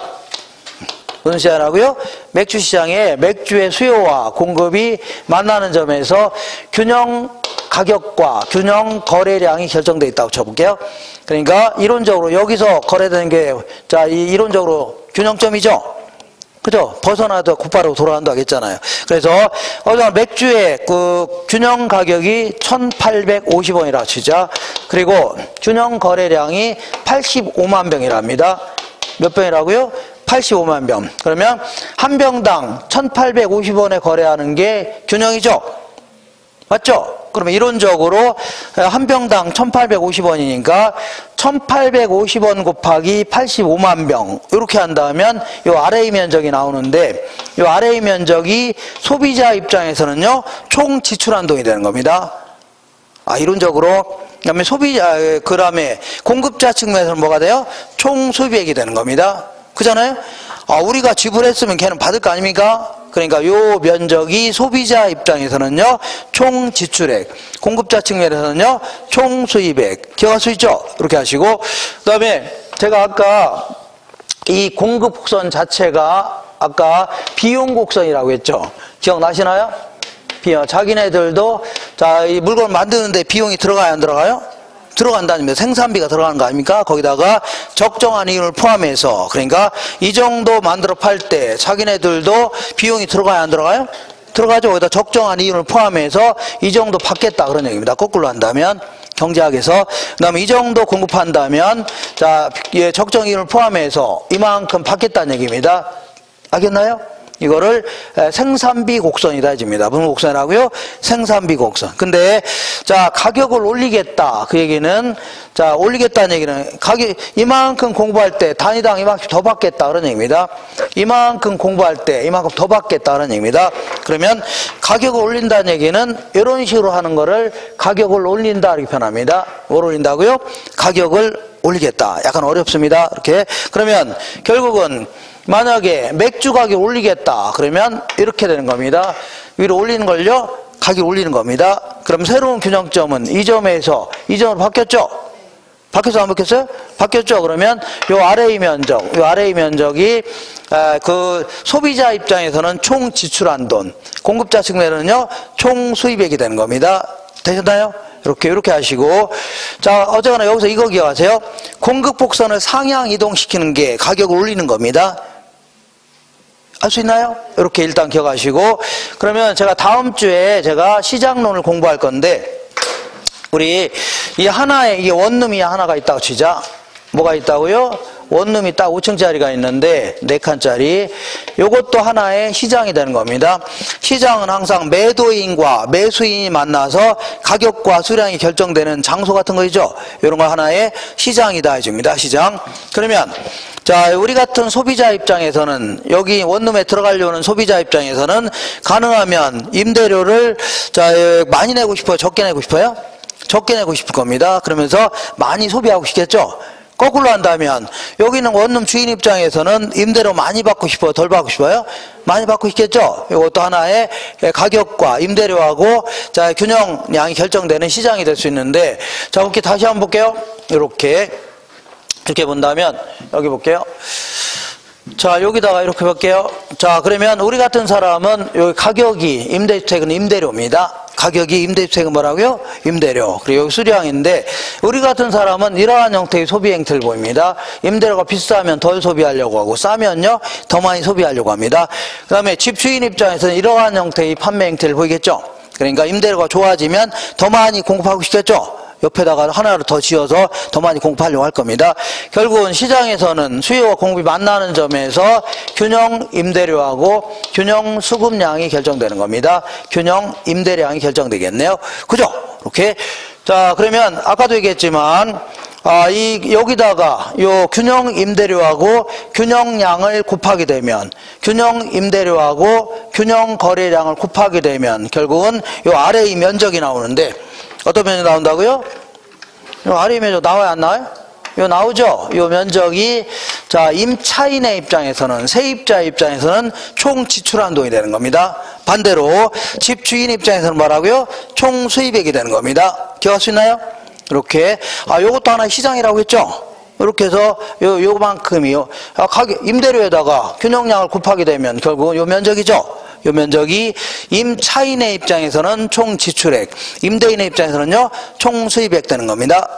무슨 시장이라고요? 맥주시장에 맥주의 수요와 공급이 만나는 점에서 균형 가격과 균형 거래량이 결정되어 있다고 쳐볼게요. 그러니까 이론적으로 여기서 거래되는 게, 자, 이론적으로 균형점이죠? 그죠? 벗어나도 곧바로 돌아간다고 했잖아요. 그래서 맥주의 그 균형 가격이 1,850원이라고 치자. 그리고 균형 거래량이 85만 병이랍니다. 몇 병이라고요? 85만 병. 그러면 한 병당 1,850원에 거래하는 게 균형이죠? 맞죠? 그러면 이론적으로 한 병당 1,850원이니까 1,850원 곱하기 85만 병 이렇게 한다면 요 RA 면적이 나오는데, 요 RA 면적이 소비자 입장에서는요 총 지출한동이 되는 겁니다. 이론적으로. 그다음에 그다음에 공급자 측면에서는 뭐가 돼요? 총 소비액이 되는 겁니다. 그잖아요? 우리가 지불했으면 걔는 받을 거 아닙니까? 그러니까 요 면적이 소비자 입장에서는요 총 지출액, 공급자 측면에서는요 총 수입액. 기억할 수 있죠? 이렇게 하시고, 그 다음에 제가 아까 이 공급 곡선 자체가 아까 비용 곡선이라고 했죠? 기억나시나요? 자기네들도 자, 이 물건 만드는데 비용이 들어가요, 안 들어가요? 들어간다는 게 생산비가 들어가는 거 아닙니까? 거기다가 적정한 이윤을 포함해서, 그러니까 이 정도 만들어 팔 때 자기네들도 비용이 들어가요, 안 들어가요? 들어가죠. 거기다 적정한 이윤을 포함해서 이 정도 받겠다 그런 얘기입니다. 거꾸로 한다면 경제학에서. 그다음에 이 정도 공급한다면 자, 적정 이윤을 포함해서 이만큼 받겠다는 얘기입니다. 알겠나요? 이거를 생산비 곡선이다 해줍니다. 무슨 곡선이라고요? 생산비 곡선. 근데 자, 가격을 올리겠다 그 얘기는, 자, 올리겠다는 얘기는 이만큼 공부할 때 단위당 이만큼 더 받겠다 그런 얘기입니다. 이만큼 공부할 때 이만큼 더 받겠다 그런 얘기입니다. 그러면 가격을 올린다는 얘기는 이런 식으로 하는 거를 가격을 올린다 이렇게 표현합니다. 뭘 올린다고요? 가격을 올리겠다. 약간 어렵습니다. 이렇게. 그러면 결국은 만약에 맥주 가격 올리겠다 그러면 이렇게 되는 겁니다. 위로 올리는 걸요 가격 올리는 겁니다. 그럼 새로운 균형점은 이 점에서 이 점으로 바뀌었죠? 바뀌었어 안 바뀌었어요? 바뀌었죠. 그러면 요 RA 면적이 그 소비자 입장에서는 총 지출한 돈, 공급자 측면에는요 총 수입액이 되는 겁니다. 되셨나요? 이렇게 하시고, 자, 어쨌거나 여기서 이거 기억하세요. 공급 곡선을 상향 이동시키는 게 가격을 올리는 겁니다. 알 수 있나요? 이렇게 일단 기억하시고, 그러면 제가 다음 주에 제가 시장론을 공부할 건데, 우리 이게 원룸이 하나가 있다고 치자. 뭐가 있다고요? 원룸이 딱 5층짜리가 있는데 4칸짜리. 요것도 하나의 시장이 되는 겁니다. 시장은 항상 매도인과 매수인이 만나서 가격과 수량이 결정되는 장소 같은 거죠. 이런 거 하나의 시장이다 해줍니다. 시장. 그러면 자, 우리 같은 소비자 입장에서는, 여기 원룸에 들어가려는 소비자 입장에서는 가능하면 임대료를 자, 많이 내고 싶어요? 적게 내고 싶어요? 적게 내고 싶을 겁니다. 그러면서 많이 소비하고 싶겠죠? 거꾸로 한다면 여기는 원룸 주인 입장에서는 임대료 많이 받고 싶어요? 덜 받고 싶어요? 많이 받고 싶겠죠? 이것도 하나의 가격과 임대료하고 자, 균형량이 결정되는 시장이 될 수 있는데, 자, 이렇게 다시 한번 볼게요. 이렇게 본다면 여기 볼게요. 자, 여기다가 이렇게 볼게요. 자, 그러면 우리 같은 사람은 여기 가격이 임대주택은 임대료입니다. 가격이 임대주택은 뭐라고요? 임대료. 그리고 여기 수량인데, 우리 같은 사람은 이러한 형태의 소비 행태를 보입니다. 임대료가 비싸면 덜 소비하려고 하고, 싸면요 더 많이 소비하려고 합니다. 그 다음에 집주인 입장에서는 이러한 형태의 판매 행태를 보이겠죠. 그러니까 임대료가 좋아지면 더 많이 공급하고 싶겠죠. 옆에다가 하나를 더 지어서 더 많이 공급하려고 할 겁니다. 결국은 시장에서는 수요와 공급이 만나는 점에서 균형 임대료하고 균형 수급량이 결정되는 겁니다. 균형 임대량이 결정되겠네요. 그죠? 이렇게. 자, 그러면 아까도 얘기했지만 여기다가 요 균형 임대료하고 균형량을 곱하게 되면 균형 임대료하고 균형 거래량을 곱하게 되면 결국은 요 아래 이 면적이 나오는데 어떤 면적이 나온다고요? 요 아래 면적 나와요, 안 나와요? 요 나오죠? 요 면적이 자, 임차인의 입장에서는 세입자 입장에서는 총 지출한돈이 되는 겁니다. 반대로 집주인 입장에서는 뭐라고요? 총 수입액이 되는 겁니다. 기억할 수 있나요? 이렇게 요것도 하나의 시장이라고 했죠. 이렇게 해서 요만큼이요. 가격 임대료에다가 균형량을 곱하게 되면 결국은 요 면적이죠. 요 면적이 임차인의 입장에서는 총 지출액, 임대인의 입장에서는요 총 수입액 되는 겁니다.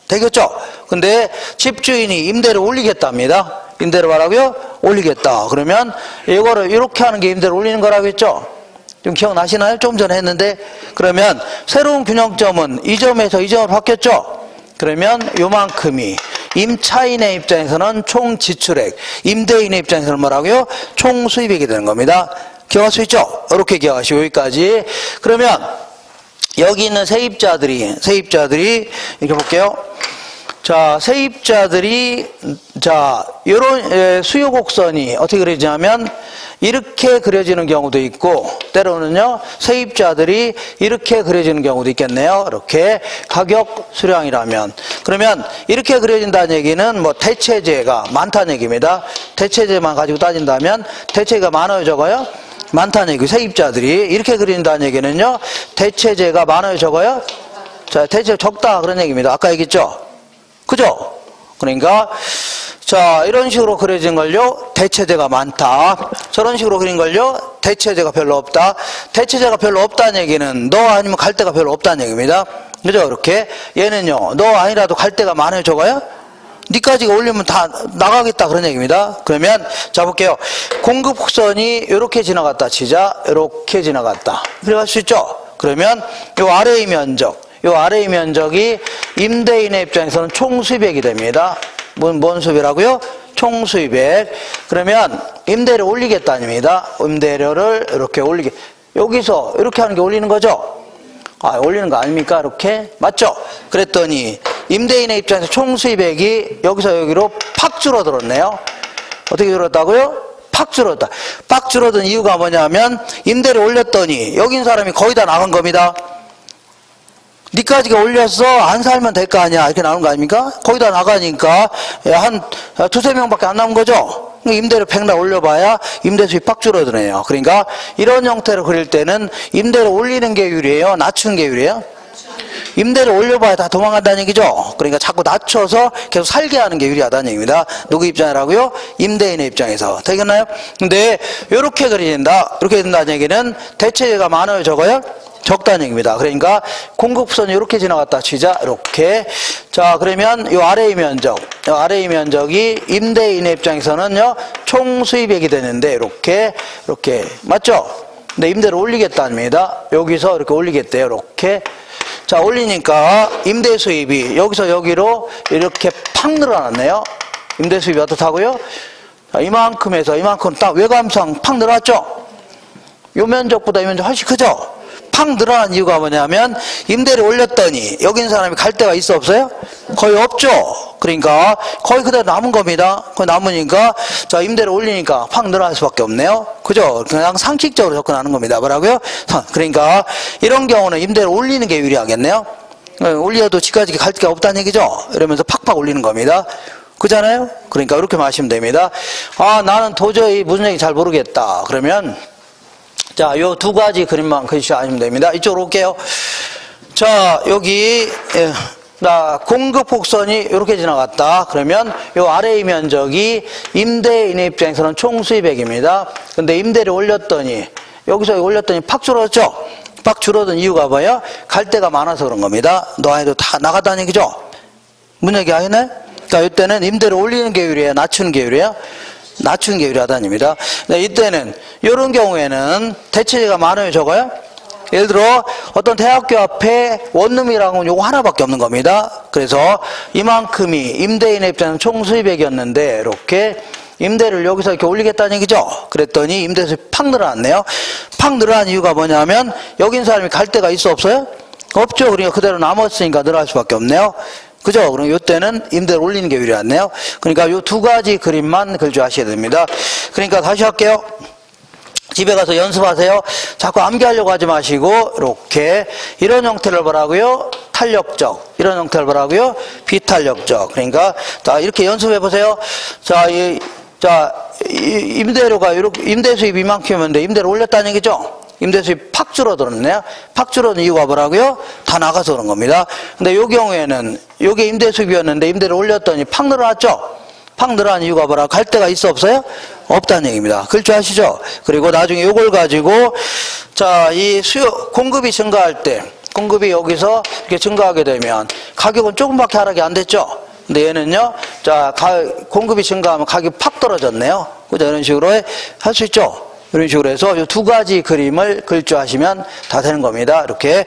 되겠죠? 근데 집주인이 임대를 올리겠답니다. 임대를 뭐라고요? 올리겠다. 그러면 이거를 이렇게 하는 게 임대를 올리는 거라고 했죠? 좀 기억나시나요? 조금 전에 했는데 그러면 새로운 균형점은 이 점에서 이 점으로 바뀌었죠? 그러면 요만큼이 임차인의 입장에서는 총 지출액, 임대인의 입장에서는 뭐라고요? 총 수입액이 되는 겁니다. 기억할 수 있죠? 이렇게 기억하시고 여기까지. 그러면 여기 있는 세입자들이 이렇게 볼게요. 자, 세입자들이 자, 요런 수요 곡선이 어떻게 그려지냐면 이렇게 그려지는 경우도 있고 때로는요 세입자들이 이렇게 그려지는 경우도 있겠네요. 이렇게 가격 수량이라면 그러면 이렇게 그려진다는 얘기는 뭐 대체재가 많다는 얘기입니다. 대체재만 가지고 따진다면 대체가 많아요, 적어요? 많다는 얘기. 세입자들이 이렇게 그린다는 얘기는요 대체재가 많아요, 적어요? 자, 대체 적다 그런 얘기입니다. 아까 얘기했죠? 그죠? 그러니까 자, 이런 식으로 그려진 걸요 대체재가 많다. 저런 식으로 그린 걸요 대체재가 별로 없다. 대체재가 별로 없다는 얘기는 너 아니면 갈 데가 별로 없다는 얘기입니다. 그죠? 이렇게 얘는요 너 아니라도 갈 데가 많아요, 적어요? 니까지가 올리면 다 나가겠다 그런 얘기입니다. 그러면 자 볼게요. 공급 곡선이 이렇게 지나갔다 치자. 이렇게 지나갔다. 그래 갈 수 있죠? 그러면 요 아래의 면적이 임대인의 입장에서는 총 수입액이 됩니다. 뭔 수입이라고요? 총 수입액. 그러면 임대료 올리겠다입니다. 임대료를 이렇게 여기서 이렇게 하는 게 올리는 거죠? 올리는 거 아닙니까? 이렇게? 맞죠? 그랬더니 임대인의 입장에서 총 수입액이 여기서 여기로 팍 줄어들었네요. 어떻게 줄었다고요? 팍 줄었다. 팍 줄어든 이유가 뭐냐면 임대료 올렸더니 여기 있는 사람이 거의 다 나간 겁니다. 니까지가 올렸어 안 살면 될 거 아니야 이렇게 나오는 거 아닙니까? 거의 다 나가니까 한 두세 명밖에 안 남은 거죠. 임대료 백날 올려봐야 임대 수입 팍 줄어드네요. 그러니까 이런 형태로 그릴 때는 임대료 올리는 게 유리해요, 낮추는 게 유리해요? 임대료 올려봐야 다 도망간다는 얘기죠. 그러니까 자꾸 낮춰서 계속 살게 하는 게 유리하다는 얘기입니다. 누구 입장이라고요? 임대인의 입장에서. 되겠나요? 근데 이렇게 그려진다. 이렇게 된다는 얘기는 대체재가 많아요, 적어요? 적다는 얘기입니다. 그러니까 공급선이 이렇게 지나갔다 치자. 이렇게. 자, 그러면 이 아래의 면적이 임대인의 입장에서는요 총 수입액이 되는데 이렇게 맞죠? 근데 임대를 올리겠답니다. 여기서 이렇게 올리겠대요. 이렇게. 자, 올리니까 임대 수입이 여기서 여기로 이렇게 팍 늘어났네요. 임대 수입이 어떻다고요? 자, 이만큼에서 이만큼 딱 외감상 팍 늘어났죠? 요 면적보다 이 면적 훨씬 크죠? 팍 늘어난 이유가 뭐냐면 임대를 올렸더니 여기 있는 사람이 갈 데가 있어 없어요? 거의 없죠. 그러니까 거의 그대로 남은 겁니다. 거의 남으니까 자 임대를 올리니까 팍 늘어날 수밖에 없네요. 그죠? 그냥 상식적으로 접근하는 겁니다. 뭐라고요? 그러니까 이런 경우는 임대를 올리는 게 유리하겠네요. 올려도 집까지 갈 데가 없다는 얘기죠. 이러면서 팍팍 올리는 겁니다. 그잖아요? 그러니까 이렇게 마시면 됩니다. 나는 도저히 무슨 얘기인지 잘 모르겠다. 그러면 자, 요 두 가지 그림만 그리시면 됩니다. 이쪽으로 올게요. 자, 여기, 공급 곡선이 이렇게 지나갔다. 그러면 요 아래의 면적이 임대인의 입장에서는 총 수입액입니다. 근데 임대를 올렸더니, 여기서 올렸더니 팍 줄어들었죠? 팍 줄어든 이유가 뭐예요? 갈 데가 많아서 그런 겁니다. 너 아이도 다 나갔다는 얘기죠? 문 얘기 하겠네? 그러니까 이때는 임대를 올리는 게 유리해요? 낮추는 게 유리해요? 낮추는 게 유리하다는 얘기입니다. 이때는 이런 경우에는 대체재가 많아요, 적어요? 예를 들어 어떤 대학교 앞에 원룸이라는 건 요거 하나밖에 없는 겁니다. 그래서 이만큼이 임대인의 입장에서는 총 수입액이었는데 이렇게 임대를 여기서 이렇게 올리겠다는 얘기죠. 그랬더니 임대 수입 팍 늘어났네요. 팍 늘어난 이유가 뭐냐면 여기 있는 사람이 갈 데가 있어 없어요? 없죠. 그러니까 그대로 남았으니까 늘어날 수밖에 없네요. 그죠? 그럼 요때는 임대를 올리는 게 유리하네요. 그러니까 요 두 가지 그림만 글주하셔야 됩니다. 그러니까 다시 할게요. 집에 가서 연습하세요. 자꾸 암기하려고 하지 마시고 이렇게 이런 형태를 보라고요. 탄력적. 이런 형태를 보라고요. 비탄력적. 그러니까 자 이렇게 연습해 보세요. 자, 임대료가 이렇게 임대 수입 이만큼이면 임대를 올렸다는 얘기죠. 임대 수입 팍 줄어들었네요. 팍 줄어든 이유가 뭐라고요? 다 나가서 그런 겁니다. 근데 요 경우에는 요게 임대 수입이었는데 임대를 올렸더니 팍 늘어났죠. 팍 늘어난 이유가 뭐라? 갈 데가 있어 없어요? 없다는 얘기입니다. 그렇죠 아시죠? 그리고 나중에 요걸 가지고 자, 이 공급이 증가할 때 공급이 여기서 이렇게 증가하게 되면 가격은 조금밖에 하락이 안 됐죠? 근데 얘는요, 자, 공급이 증가하면 가격이 팍 떨어졌네요. 그죠? 이런 식으로 할 수 있죠? 이런 식으로 해서 이 두 가지 그림을 글주하시면 다 되는 겁니다. 이렇게.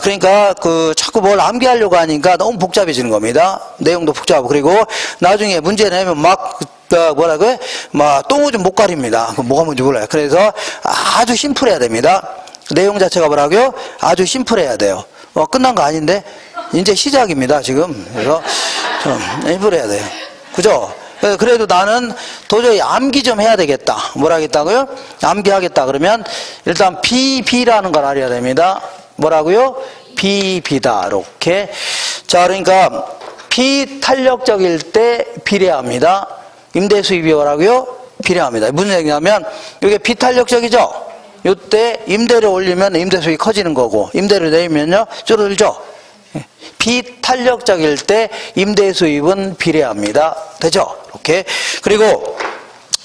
그러니까 자꾸 뭘 암기하려고 하니까 너무 복잡해지는 겁니다. 내용도 복잡하고. 그리고 나중에 문제 내면 막 똥오줌 못 가립니다. 뭐가 뭔지 몰라요. 그래서 아주 심플해야 됩니다. 내용 자체가 뭐라고요? 아주 심플해야 돼요. 끝난 거 아닌데? 이제 시작입니다, 지금. 그래서 좀 심플해야 돼요. 그죠? 그래도 나는 도저히 암기 좀 해야 되겠다. 뭘 하겠다고요? 암기하겠다. 그러면 일단 B라는 걸 알아야 됩니다. 뭐라고요? B다. 이렇게. 자, 그러니까 비탄력적일 때 비례합니다. 임대 수입이 뭐라고요? 비례합니다. 무슨 얘기냐면 이게 비탄력적이죠? 이때 임대를 올리면 임대 수입이 커지는 거고 임대를 내리면요 줄어들죠? 비탄력적일 때 임대 수입은 비례합니다. 되죠? 이렇게. 그리고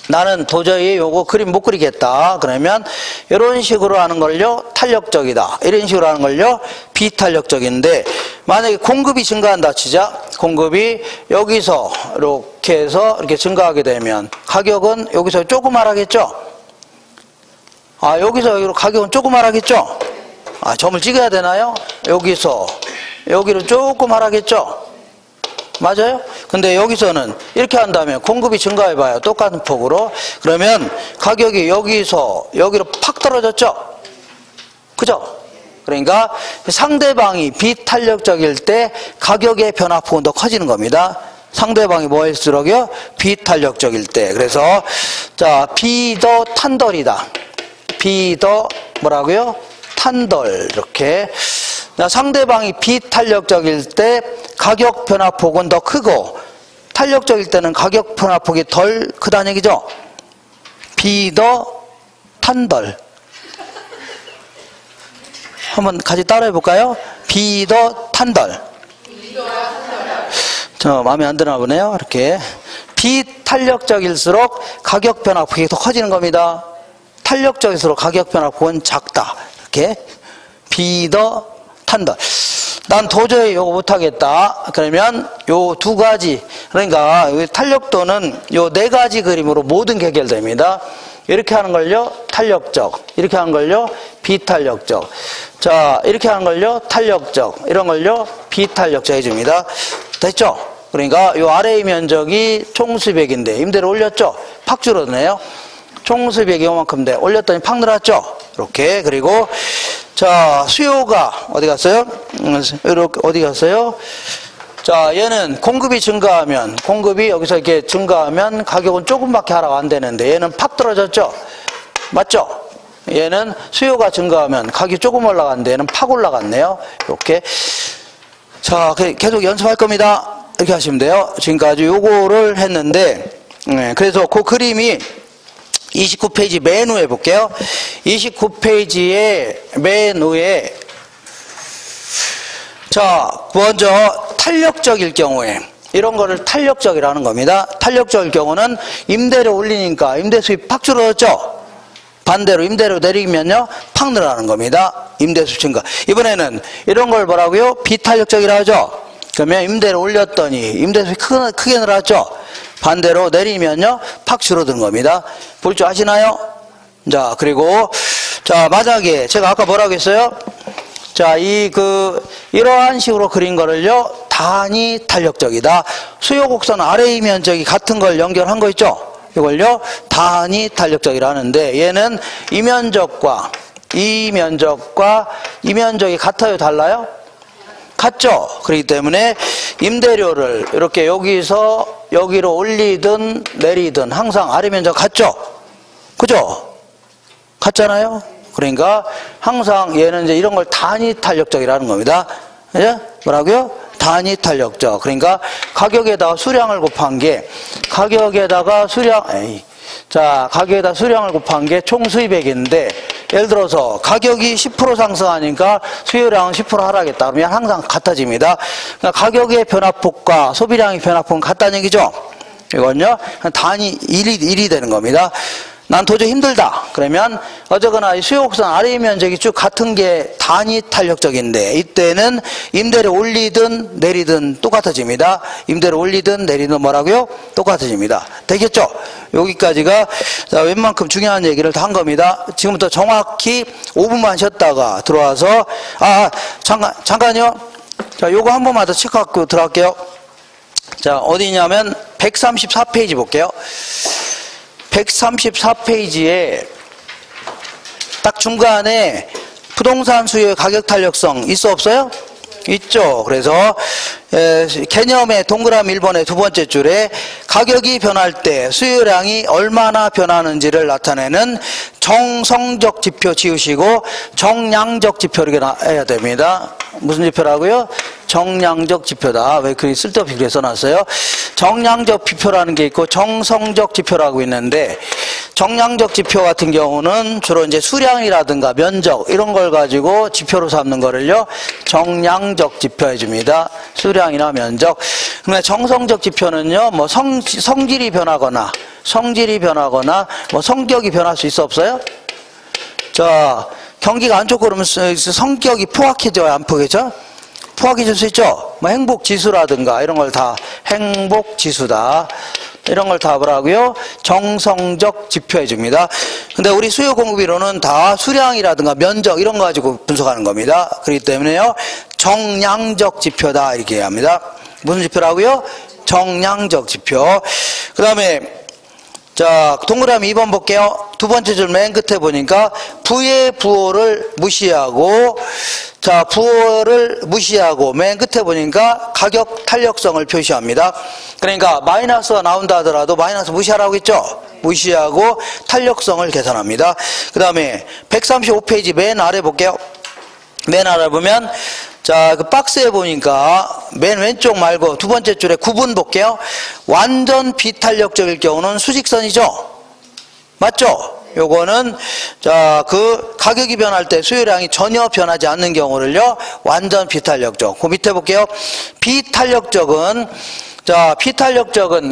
나는 도저히 요거 그림 못 그리겠다. 그러면 이런 식으로 하는 걸요 탄력적이다. 이런 식으로 하는 걸요 비탄력적인데 만약에 공급이 증가한다 치자. 공급이 여기서 이렇게 해서 이렇게 증가하게 되면 가격은 여기서 조금 하락했죠? 여기서 여기로 가격은 조금 하락했죠? 점을 찍어야 되나요? 여기서 여기로 조금 하락했죠? 맞아요? 근데 여기서는 이렇게 한다면 공급이 증가해봐요. 똑같은 폭으로. 그러면 가격이 여기서 여기로 팍 떨어졌죠? 그죠? 그러니까 상대방이 비탄력적일 때 가격의 변화폭은 더 커지는 겁니다. 상대방이 뭐일수록요? 비탄력적일 때. 그래서 자, 비더 탄덜이다. 비더 뭐라고요? 탄덜. 이렇게. 상대방이 비탄력적일 때 가격 변화폭은 더 크고 탄력적일 때는 가격 변화폭이 덜 크다는 얘기죠. 비더 탄덜. 한번 같이 따라해 볼까요? 비더 탄덜. 저 마음에 안 드나 보네요. 이렇게 비탄력적일수록 가격 변화폭이 더 커지는 겁니다. 탄력적일수록 가격 변화폭은 작다. 이렇게 비더 탄덜. 난 도저히 이거 못하겠다. 그러면 요 두 가지, 그러니까 탄력도는 요 네 가지 그림으로 모든 게 해결됩니다. 이렇게 하는 걸요 탄력적, 이렇게 하는 걸요 비탄력적, 자 이렇게 하는 걸요 탄력적, 이런 걸요 비탄력적 해줍니다. 됐죠? 그러니까 요 아래의 면적이 총 수백인데 임대를 올렸죠? 팍 줄어드네요. 총 수백이 요만큼인데 올렸더니 팍 늘었죠? 이렇게. 그리고 자, 수요가 어디 갔어요? 이렇게 어디 갔어요? 자, 얘는 공급이 증가하면, 공급이 여기서 이렇게 증가하면 가격은 조금밖에 하락 안 되는데 얘는 팍 떨어졌죠? 맞죠? 얘는 수요가 증가하면 가격이 조금 올라갔는데 얘는 팍 올라갔네요. 이렇게. 자, 계속 연습할 겁니다. 이렇게 하시면 돼요. 지금까지 요거를 했는데, 그래서 그 그림이 29페이지 맨 위에 볼게요. 29페이지의 맨 위에 자 먼저 탄력적일 경우에 이런 거를 탄력적이라는 겁니다. 탄력적일 경우는 임대를 올리니까 임대 수입 팍 줄어들었죠. 반대로 임대료 내리면요 팍 늘어나는 겁니다. 임대 수입 증가. 이번에는 이런 걸 뭐라고요? 비탄력적이라 하죠. 그러면 임대를 올렸더니 임대 수입이 크게 늘어났죠. 반대로 내리면요 팍 줄어드는 겁니다. 볼 줄 아시나요? 자, 그리고 자 만약에 제가 아까 뭐라고 했어요? 자, 이러한 식으로 그린 거를요 단위 탄력적이다. 수요 곡선 아래의 면적이 같은 걸 연결한 거 있죠? 이걸요 단위 탄력적이라 하는데 얘는 이 면적과 이 면적과 이 면적이 같아요, 달라요? 같죠? 그렇기 때문에 임대료를 이렇게 여기서 여기로 올리든 내리든 항상 아래 면적 같죠? 그죠? 같잖아요? 그러니까 항상 얘는 이제 이런 걸 단위 탄력적이라는 겁니다. 예? 뭐라고요? 단위 탄력적. 그러니까 가격에다가 수량을 곱한 게 가격에다가 수량을 곱한 게 총 수입액인데 예를 들어서 가격이 10% 상승하니까 수요량은 10% 하락했다. 그러면 항상 같아집니다. 그러니까 가격의 변화폭과 소비량의 변화폭은 같다는 얘기죠. 이건요. 단위 1이 되는 겁니다. 난 도저히 힘들다. 그러면 어쨌거나 수요 곡선 아래 면적이 쭉 같은 게 단위 탄력적인데 이때는 임대료 올리든 내리든 똑같아집니다. 임대료 올리든 내리든 뭐라고요? 똑같아집니다. 되겠죠? 여기까지가 웬만큼 중요한 얘기를 다 한 겁니다. 지금부터 정확히 5분만 쉬었다가 들어와서 잠깐요. 자, 요거 한 번만 더 체크하고 들어갈게요. 자, 어디냐면 134페이지 볼게요. 134페이지에 딱 중간에 부동산 수요의 가격 탄력성 있어 없어요? 있죠. 그래서 개념의 동그라미 1번의 두 번째 줄에 가격이 변할 때 수요량이 얼마나 변하는지를 나타내는 정성적 지표 지우시고 정량적 지표를 해야 됩니다. 무슨 지표라고요? 정량적 지표다. 왜 그리 쓸데없이 그렇게 써놨어요? 정량적 지표라는 게 있고 정성적 지표라고 있는데 정량적 지표 같은 경우는 주로 이제 수량이라든가 면적 이런 걸 가지고 지표로 삼는 거를요 정량적 지표 해줍니다. 수량이나 면적. 그러면 정성적 지표는요 뭐 성질이 변하거나 뭐 성격이 변할 수 있어 없어요? 자, 경기가 안 좋고 그러면 성격이 포악해져요, 안 포악해져? 포악해질 수 있죠? 뭐 행복지수라든가 이런 걸 다 행복지수다. 이런 걸 다 뭐라고요? 정성적 지표 해줍니다. 근데 우리 수요 공급이론은 다 수량이라든가 면적 이런 거 가지고 분석하는 겁니다. 그렇기 때문에요, 정량적 지표다. 이렇게 합니다. 무슨 지표라고요? 정량적 지표. 그 다음에 자, 동그라미 2번 볼게요. 두 번째 줄 맨 끝에 보니까 부의 부호를 무시하고 맨 끝에 보니까 가격 탄력성을 표시합니다. 그러니까 마이너스가 나온다 하더라도 마이너스 무시하라고 했죠? 무시하고 탄력성을 계산합니다. 그 다음에 135페이지 맨 아래 볼게요. 맨 아래 보면 자, 그 박스에 보니까 맨 왼쪽 말고 두 번째 줄에 구분 볼게요. 완전 비탄력적일 경우는 수직선이죠? 맞죠? 요거는 자, 그 가격이 변할 때 수요량이 전혀 변하지 않는 경우를요 완전 비탄력적. 그 밑에 볼게요. 비탄력적은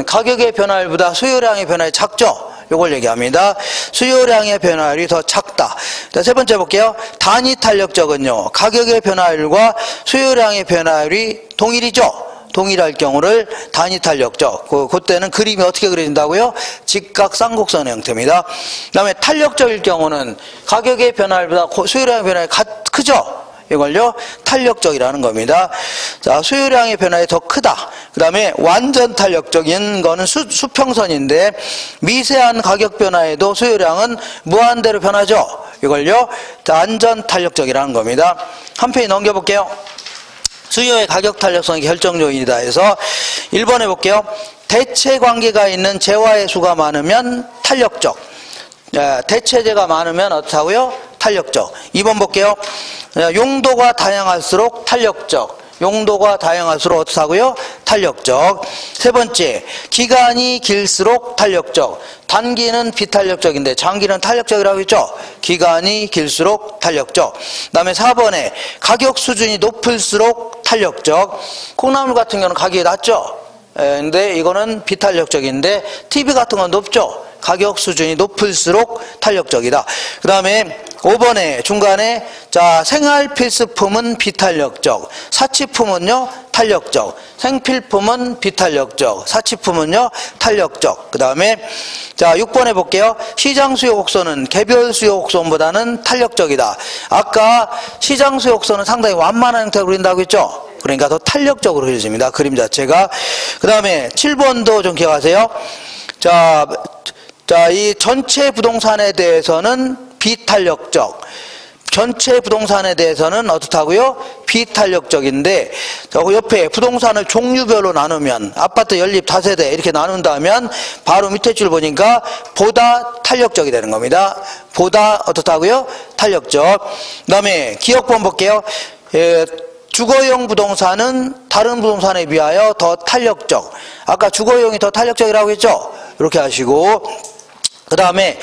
가격의 변화율보다 수요량의 변화율이 작죠? 요걸 얘기합니다. 수요량의 변화율이 더 작다. 자, 세 번째 볼게요. 단위 탄력적은요, 가격의 변화율과 수요량의 변화율이 동일이죠? 동일할 경우를 단위 탄력적. 그때는 그림이 어떻게 그려진다고요? 직각 쌍곡선의 형태입니다. 그 다음에 탄력적일 경우는 가격의 변화율보다 수요량의 변화율이 크죠? 이걸요 탄력적이라는 겁니다. 자, 수요량의 변화가 더 크다. 그 다음에 완전 탄력적인 거는 수평선인데 미세한 가격 변화에도 수요량은 무한대로 변하죠. 이걸요 완전 탄력적이라는 겁니다. 한 페이지 넘겨볼게요. 수요의 가격 탄력성이 결정 요인이다 해서 1번 해볼게요. 대체 관계가 있는 재화의 수가 많으면 탄력적. 대체재가 많으면 어떻다고요? 탄력적. 2번 볼게요. 용도가 다양할수록 탄력적. 용도가 다양할수록 어떻다고요? 탄력적. 세 번째, 기간이 길수록 탄력적. 단기는 비탄력적인데 장기는 탄력적이라고 했죠? 기간이 길수록 탄력적. 그 다음에 4번에 가격 수준이 높을수록 탄력적. 콩나물 같은 경우는 가격이 낮죠? 근데 이거는 비탄력적인데 TV 같은 건 높죠? 가격 수준이 높을수록 탄력적이다. 그 다음에 5번에 중간에 자, 생활 필수품은 비탄력적, 사치품은요 탄력적, 생필품은 비탄력적, 사치품은요 탄력적. 그 다음에 자 6번에 볼게요. 시장 수요 곡선은 개별 수요 곡선보다는 탄력적이다. 아까 시장 수요 곡선은 상당히 완만한 형태로 그린다고 했죠? 그러니까 더 탄력적으로 그려집니다. 그림 자체가. 그 다음에 7번도 좀 기억하세요. 자, 이 전체 부동산에 대해서는 비탄력적. 전체 부동산에 대해서는 어떻다고요? 비탄력적인데 저 옆에 부동산을 종류별로 나누면 아파트 연립 다세대 이렇게 나눈다면 바로 밑에 줄 보니까 보다 탄력적이 되는 겁니다. 보다 어떻다고요? 탄력적. 그 다음에 기억번 볼게요. 주거용 부동산은 다른 부동산에 비하여 더 탄력적. 아까 주거용이 더 탄력적이라고 했죠? 이렇게 하시고 그 다음에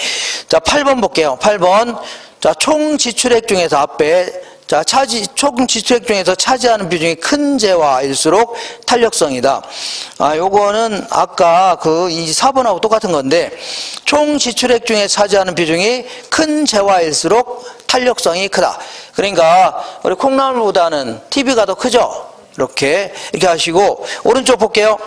자 8번 볼게요. 8번 자 총 지출액 중에서 앞에 자 총 지출액 중에서 차지하는 비중이 큰 재화일수록 탄력성이다. 요거는 아까 이 4번하고 똑같은 건데 총 지출액 중에 차지하는 비중이 큰 재화일수록 탄력성이 크다. 그러니까 우리 콩나물보다는 TV가 더 크죠? 이렇게 하시고 오른쪽 볼게요.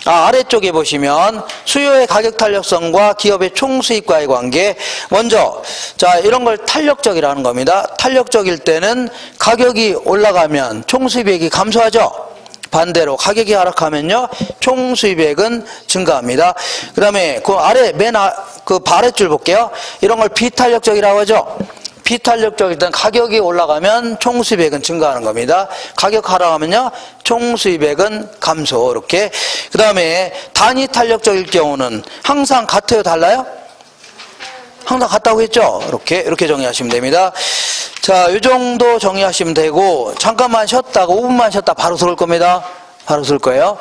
아래쪽에 보시면 수요의 가격 탄력성과 기업의 총수익과의 관계. 먼저 자 이런 걸 탄력적이라는 겁니다. 탄력적일 때는 가격이 올라가면 총수입액이 감소하죠. 반대로 가격이 하락하면요 총수입액은 증가합니다. 그 다음에 그 아래 그 아래줄 볼게요. 이런 걸 비탄력적이라고 하죠. 비탄력적일 때는 가격이 올라가면 총수입액은 증가하는 겁니다. 가격 하락하면요 총수입액은 감소. 이렇게. 그 다음에 단위 탄력적일 경우는 항상 같아요, 달라요? 항상 같다고 했죠? 이렇게 정리하시면 됩니다. 자, 이 정도 정리하시면 되고 잠깐만 쉬었다가 5분만 쉬었다 바로 설 겁니다. 바로 설 거예요.